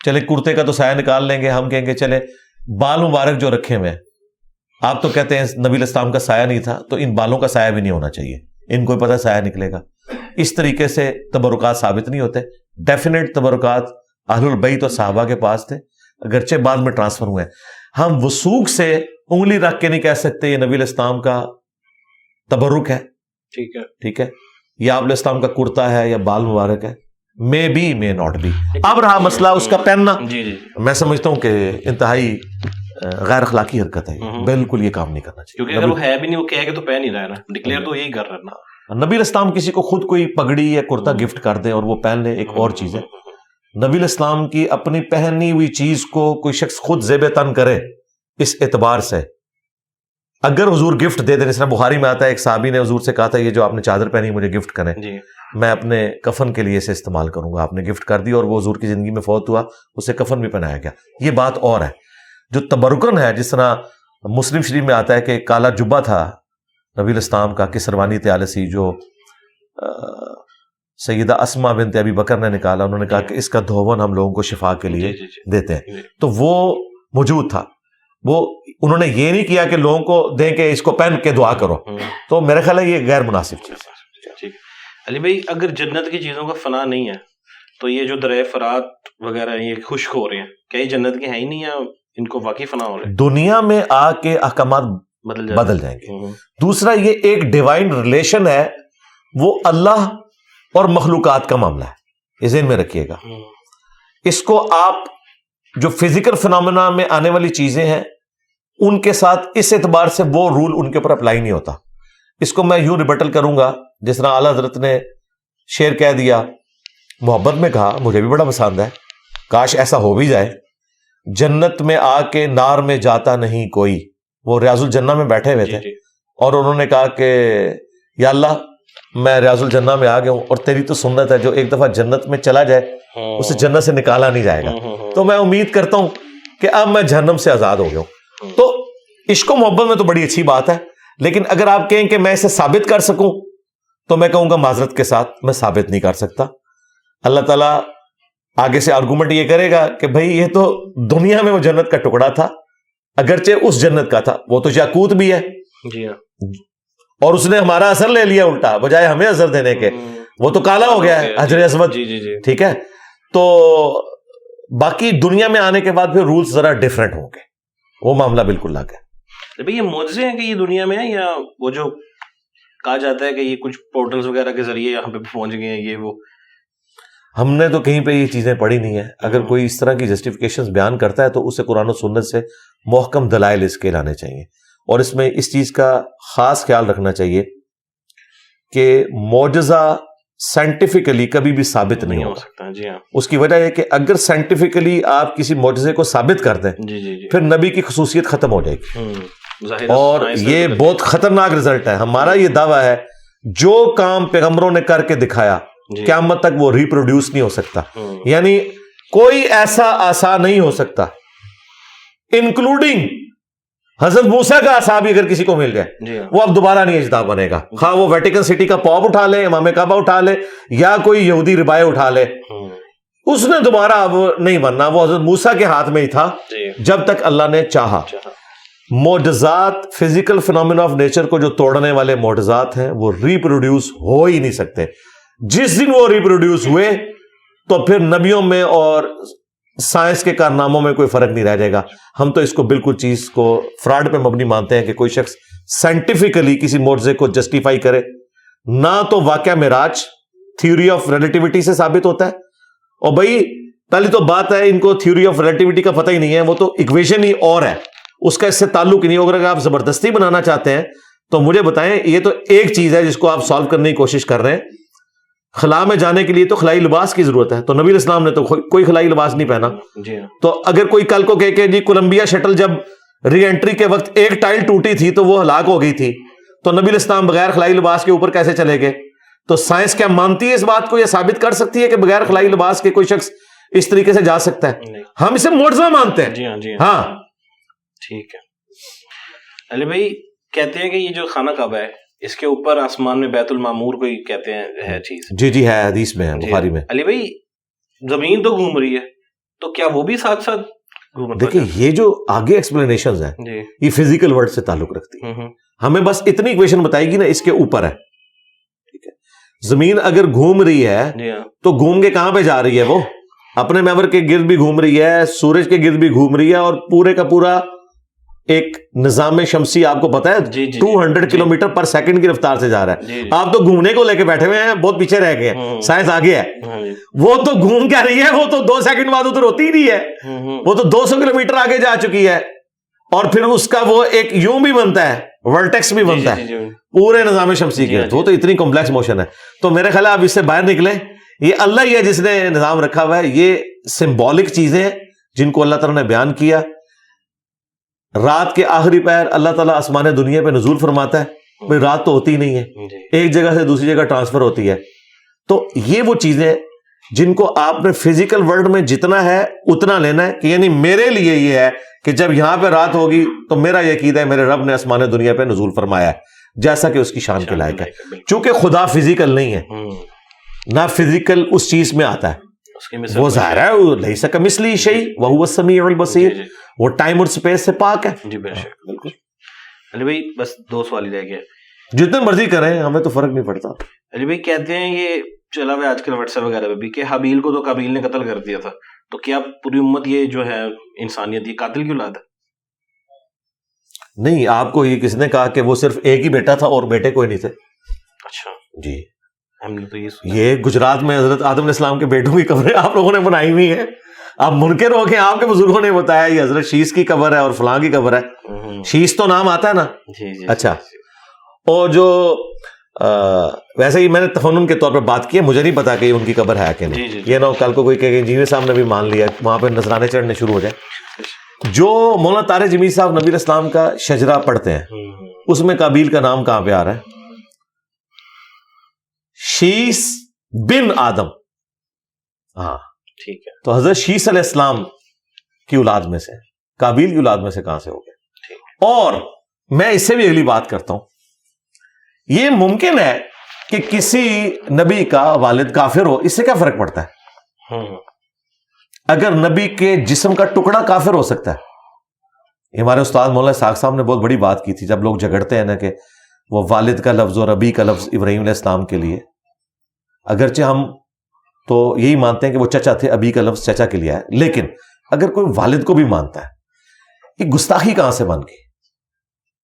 چلے کرتے کا تو سایہ نکال لیں گے, ہم کہیں گے چلے بال مبارک جو رکھے ہوئے, آپ تو کہتے ہیں نبی الاسلام کا سایہ نہیں تھا, تو ان بالوں کا سایہ بھی نہیں ہونا چاہیے, ان کو پتہ سایہ نکلے گا. اس طریقے سے تبرکات ثابت نہیں ہوتے. ڈیفینیٹ تبرکات اہل البیت اور صحابہ کے پاس تھے, اگرچہ بعد میں ٹرانسفر ہوئے ہیں. ہم وثوق سے انگلی رکھ کے نہیں کہہ سکتے یہ نبی الاسلام کا تبرک ہے. ٹھیک ہے, ٹھیک ہے, یا آپ الاسلام کا کرتا ہے یا بال مبارک ہے, may be may not be. اب رہا مسئلہ اس کا پہننا, میں سمجھتا ہوں کہ انتہائی غیر اخلاقی حرکت ہے. بالکل یہ کام نہیں کرنا چاہیے, کیونکہ اگر وہ ہے بھی نہیں, وہ کہے کہ تو پہن نہیں رہا ہے نا, ڈکلیئر تو یہی کر رہا ہے نا. نبی الاسلام کسی کو خود کوئی پگڑی یا کرتا گفٹ کر دے اور وہ پہن لے, ایک اور چیز ہے. نبی الاسلام کی اپنی پہنی ہوئی چیز کو کوئی شخص خود زیب تن کرے, اس اعتبار سے اگر حضور گفٹ دے دیں, جس طرح بخاری میں آتا ہے ایک صحابی نے حضور سے کہا تھا یہ جو آپ نے چادر پہنی مجھے گفٹ کریں, میں اپنے کفن کے لیے اسے استعمال کروں گا. آپ نے گفٹ کر دی اور وہ حضور کی زندگی میں فوت ہوا, اسے کفن بھی پہنایا گیا. یہ بات اور ہے. جو تبرکن ہے, جس طرح مسلم شریف میں آتا ہے کہ کالا جبہ تھا نبی الاسلام کا کسروانی طیالسی, جو سیدہ اسما بنت ابی بکر نے نکالا, انہوں نے کہا کہ اس کا دھون ہم لوگوں کو شفا کے لیے دیتے ہیں, تو وہ موجود تھا. وہ انہوں نے یہ نہیں کیا کہ لوگوں کو دیں کہ اس کو پہن کے دعا کرو, تو میرا خیال ہے یہ غیر مناسب چیز ہے. علی بھائی اگر جنت کی چیزوں کا فنا نہیں ہے تو یہ جو دریا فرات وغیرہ یہ خشک ہو رہے ہیں, کیا یہ جنت کی ہے ہی نہیں, یا ان کو واقعی فنا ہو رہے ہیں؟ دنیا میں آ کے احکامات بدل جائیں گے. دوسرا یہ ایک ڈیوائن ریلیشن ہے, وہ اللہ اور مخلوقات کا معاملہ ہے. یہ ذہن میں رکھیے گا. اس کو آپ جو فزیکل فنامنا میں آنے والی چیزیں ہیں ان کے ساتھ اس اعتبار سے وہ رول ان کے اوپر اپلائی نہیں ہوتا. اس کو میں یوں ریبٹل کروں گا جس طرح اعلیٰ حضرت نے شعر کہہ دیا, محبت میں کہا, مجھے بھی بڑا پسند ہے, کاش ایسا ہو بھی جائے, جنت میں آ کے نار میں جاتا نہیں کوئی. وہ ریاض الجنہ میں بیٹھے ہوئے تھے اور انہوں نے کہا کہ یا اللہ میں ریاض الجنہ میں آ گیا ہوں اور تیری تو سنت ہے جو ایک دفعہ جنت میں چلا جائے اسے جنت سے نکالا نہیں جائے گا, تو میں امید کرتا ہوں کہ اب میں جہنم سے آزاد ہو گیا ہوں. تو عشق و محبت میں تو بڑی اچھی بات ہے, لیکن اگر آپ کہیں کہ میں اسے ثابت کر سکوں تو میں کہوں گا معذرت کے ساتھ میں ثابت نہیں کر سکتا. اللہ تعالیٰ آگے سے آرگومنٹ یہ کرے گا کہ بھائی یہ تو دنیا میں وہ جنت کا ٹکڑا تھا, اگرچہ اس جنت کا تھا, وہ تو یاقوت بھی ہے جی ہاں, اور اس نے ہمارا اثر لے لیا الٹا, بجائے ہمیں اثر دینے کے وہ تو کالا ہو گیا ہے حجر اسود. جی جی جی ٹھیک ہے, تو باقی دنیا میں آنے کے بعد پھر رولز ذرا ڈفرینٹ ہوں گے, وہ معاملہ بالکل الگ ہے. بھئی یہ معجزے ہیں کہ یہ دنیا میں ہے, یا وہ جو کہا جاتا ہے کہ یہ کچھ پورٹلز وغیرہ کے ذریعے یہاں پہ پہنچ گئے ہیں, یہ وہ ہم نے تو کہیں پہ یہ چیزیں پڑھی نہیں ہیں. اگر کوئی اس طرح کی جسٹیفیکیشنز بیان کرتا ہے تو اسے قرآن و سنت سے محکم دلائل اس کے لانے چاہیے, اور اس میں اس چیز کا خاص خیال رکھنا چاہیے کہ معجزہ سائنٹیفکلی کبھی بھی ثابت نہیں ہو سکتا. جی ہاں, اس کی وجہ یہ کہ اگر سائنٹیفکلی آپ کسی معجزے کو ثابت کر دیں جی جی جی, پھر نبی کی خصوصیت ختم ہو جائے گی, اور یہ بہت خطرناک رزلٹ ہے. ہمارا یہ دعویٰ ہے جو کام پیغمبروں نے کر کے دکھایا قیامت تک وہ ریپروڈیوس نہیں ہو سکتا. یعنی کوئی ایسا عصا نہیں ہو سکتا انکلوڈنگ حضرت موسیٰ کا عصا بھی اگر کسی کو مل جائے وہ اب دوبارہ نہیں اجدا بنے گا, خواہ وہ ویٹیکن سٹی کا پاپ اٹھا لے, امام کعبہ اٹھا لے, یا کوئی یہودی ربائے اٹھا لے, اس نے دوبارہ اب نہیں بننا. وہ حضرت موسیٰ کے ہاتھ میں ہی تھا جب تک اللہ نے چاہا. معجزات فزیکل فینومینا آف نیچر کو جو توڑنے والے معجزات ہیں وہ ریپروڈیوس ہو ہی نہیں سکتے. جس دن وہ ریپروڈیوس ہوئے تو پھر نبیوں میں اور سائنس کے کارناموں میں کوئی فرق نہیں رہ جائے گا. ہم تو اس کو بالکل چیز کو فراڈ پہ مبنی مانتے ہیں کہ کوئی شخص سائنٹیفکلی کسی معجزے کو جسٹیفائی کرے. نہ تو واقعہ معراج تھیوری آف ریلیٹیوٹی سے ثابت ہوتا ہے, اور بھائی پہلی تو بات ہے ان کو تھیوری آف ریلیٹیوٹی کا پتہ ہی نہیں ہے, وہ تو ایکویشن ہی اور ہے, اس کا اس سے تعلق ہی نہیں. اگر آپ زبردستی بنانا چاہتے ہیں تو مجھے بتائیں, یہ تو ایک چیز ہے جس کو آپ سالو کرنے کی کوشش کر رہے ہیں. خلا میں جانے کے لیے تو خلائی لباس کی ضرورت ہے, تو نبی علیہ السلام نے تو کوئی خلائی لباس نہیں پہنا. تو اگر کوئی کل کو کہے کہ جی کولمبیا شٹل جب ری انٹری کے وقت ایک ٹائل ٹوٹی تھی تو وہ ہلاک ہو گئی تھی, تو نبی علیہ السلام بغیر خلائی لباس کے اوپر کیسے چلے گئے؟ تو سائنس کیا مانتی ہے اس بات کو, یہ ثابت کر سکتی ہے کہ بغیر خلائی لباس کے کوئی شخص اس طریقے سے جا سکتا ہے؟ ہم اسے معجزہ مانتے ہیں. جی ہاں, جی ہاں ٹھیک ہے. علی بھائی کہتے ہیں کہ یہ جو خانہ کعبہ ہے اس کے اوپر آسمان میں بیت المعمور کوئی کہتے ہیں ہے چیز. جی جی ہے, حدیث میں ہے, بخاری میں. علی بھائی زمین تو گھوم رہی ہے, تو کیا وہ بھی ساتھ ساتھ گھوم رہی ہے؟ دیکھیں یہ جو آگے ایکسپلینیشنز ہیں یہ فزیکل ورلڈ سے تعلق رکھتی ہے. ہمیں بس اتنی ایکویشن بتائے گی نا اس کے اوپر ہے. ٹھیک ہے, زمین اگر گھوم رہی ہے تو گھوم کے کہاں پہ جا رہی ہے؟ وہ اپنے محور کے گرد بھی گھوم رہی ہے, سورج کے گرد بھی گھوم رہی ہے, اور پورے کا پورا ایک نظام شمسی آپ کو پتا ہے 200 کلومیٹر پر سیکنڈ کی رفتار سے جا رہا ہے. آپ تو گھومنے کو لے کے بیٹھے ہوئے ہیں, بہت پیچھے رہ گئے ہیں, سائنس آگے ہے. وہ تو گھوم کیا رہی ہے, وہ تو 2 سیکنڈ بعد ادھر ہوتی ہی نہیں ہے, وہ تو 200 کلومیٹر آگے جا چکی ہے, اور پھر اس کا وہ ایک یوں بھی بنتا ہے, ورٹیکس بھی بنتا ہے پورے نظام شمسی کے. وہ تو اتنی کمپلیکس موشن ہے. تو میرے خیال ہے آپ اس سے باہر نکلیں, یہ اللہ ہی ہے جس نے نظام رکھا ہوا ہے. یہ سمبولک چیزیں ہیں جن کو اللہ تعالیٰ نے بیان کیا. رات کے آخری پہر اللہ تعالیٰ آسمان دنیا پہ نزول فرماتا ہے, بھئی رات تو ہوتی نہیں ہے, ایک جگہ سے دوسری جگہ ٹرانسفر ہوتی ہے. تو یہ وہ چیزیں جن کو آپ نے فزیکل ورلڈ میں جتنا ہے اتنا لینا ہے, کہ یعنی میرے لیے یہ ہے کہ جب یہاں پہ رات ہوگی تو میرا یہ عقیدہ ہے میرے رب نے آسمان دنیا پہ نزول فرمایا ہے جیسا کہ اس کی شان کے لائق ہے. چونکہ خدا فزیکل نہیں ہے, نہ فزیکل اس چیز میں آتا ہے, وہ ظاہر ہے لیس کمثلہ شیء وہو السمیع البصیر, وہ ٹائم اور سپیس سے پاک ہے. جی بے شک, بالکل. علی بھائی بس 2 سوال ہی رہ گئے. جتنے مرضی کریں ہمیں تو فرق نہیں پڑتا. علی بھائی کہتے ہیں یہ چلا ہوا آج کل واٹس ایپ وغیرہ پہ بھی کہ حابیل کو تو قابیل نے قتل کر دیا تھا, تو کیا پوری امت یہ جو ہے انسانیت یہ قاتل کی اولاد ہے؟ نہیں, آپ کو یہ کس نے کہا کہ وہ صرف ایک ہی بیٹا تھا اور بیٹے کوئی نہیں تھے؟ اچھا جی, ہم نے تو یہ سنا. یہ گجرات میں حضرت آدم علیہ السلام کے بیٹوں کی قبریں آپ لوگوں نے بنائی ہوئی ہیں. آپ منکر ہو کے آپ کے بزرگوں نے بتایا یہ حضرت شیش کی قبر ہے اور فلاں کی قبر ہے. شیش تو نام آتا ہے نا. اچھا, اور جو ویسے ہی میں نے تفنن کے طور پر بات کی ہے, مجھے نہیں پتا کہ ان کی قبر ہے کہ نہیں. یہ نہ کل کو کوئی کہ انجینئر صاحب نے بھی مان لیا وہاں پہ نذرانے چڑھنے شروع ہو جائے. جو مولانا طارق جمیل صاحب نبی علیہ السلام کا شجرہ پڑھتے ہیں اس میں قابیل کا نام کہاں پہ آ رہا ہے؟ شیس بن آدم. ہاں ٹھیک ہے. تو حضرت شیس علیہ السلام کی اولاد میں سے, قابیل کی اولاد میں سے کہاں سے ہو گئے؟ اور میں اس سے بھی اگلی بات کرتا ہوں, یہ ممکن ہے کہ کسی نبی کا والد کافر ہو, اس سے کیا فرق پڑتا ہے؟ اگر نبی کے جسم کا ٹکڑا کافر ہو سکتا ہے. ہمارے استاد مولانا اسحاق صاحب نے بہت بڑی بات کی تھی جب لوگ جھگڑتے ہیں نا کہ وہ والد کا لفظ اور ابی کا لفظ ابراہیم علیہ السلام کے لیے, اگرچہ ہم تو یہی مانتے ہیں کہ وہ چچا تھے, ابی کا لفظ چچا کے لیے ہے, لیکن اگر کوئی والد کو بھی مانتا ہے, یہ گستاخی کہاں سے بن گئی؟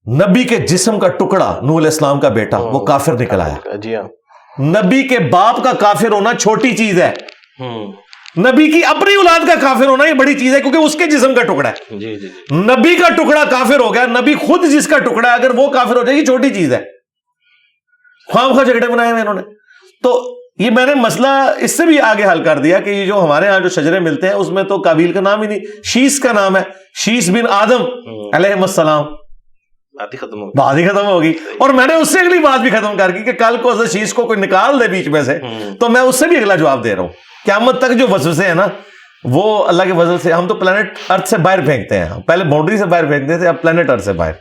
نبی کے جسم کا ٹکڑا نوح علیہ السلام کا بیٹا وہ کافر نکل آیا. جی ہاں, نبی کے باپ کا کافر ہونا چھوٹی چیز ہے, نبی کی اپنی اولاد کا کافر ہونا یہ بڑی چیز ہے, کیونکہ اس کے جسم کا ٹکڑا ہے. جی جی. نبی کا ٹکڑا کافر ہو گیا, نبی خود جس کا ٹکڑا ہے اگر وہ کافر ہو جائے یہ چھوٹی چیز ہے. خواہ جھگڑے بنائے ہوئے انہوں نے. تو یہ میں نے مسئلہ اس سے بھی آگے حل کر دیا کہ یہ جو ہمارے ہاں جو شجرے ملتے ہیں اس میں تو قابیل کا نام ہی نہیں, شیس کا نام ہے, شیس بن آدم علیہ السلام. بات ہی ختم ہوگی. اور میں نے اس سے اگلی بات بھی ختم کر کی کہ کل کو حضرت شیش کو کوئی نکال دے بیچ میں سے تو میں اس سے بھی اگلا جواب دے رہا ہوں. قیامت تک جو وسوسے ہیں نا وہ اللہ کے فضل سے, ہم تو پلانٹ ارتھ سے باہر پھینکتے ہیں, پہلے باؤنڈری سے باہر پھینکتے تھے, اب پلانٹ ارتھ سے باہر.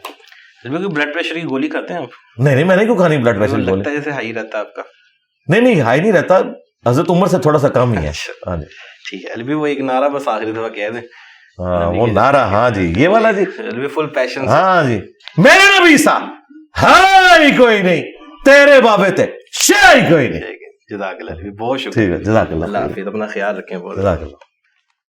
بلڈ پریشر کی گولی کھاتے ہیں آپ؟ نہیں میں نے کیوں کھانی بلڈ پریشر کی گولی؟ جیسے ہائی رہتا ہے آپ کا. نہیں ہائی نہیں رہتا, حضرت عمر سے تھوڑا سا کم ہی ہے. ہاں جی ٹھیک ہے. البی وہ ایک نعرہ بس آخری دفعہ کہہ دیں. ہاں وہ نعرہ, ہاں جی یہ والا جی, البی فل پیشن. ہاں جی, میرے نبی سا ہائی کوئی نہیں, تیرے بابے تھے شاہی کوئی نہیں. جزاک اللہ, بہت شکریہ. ٹھیک ہے, جزاک اللہ. اللہ حافظ, اپنا خیال رکھیں. جزاک اللہ.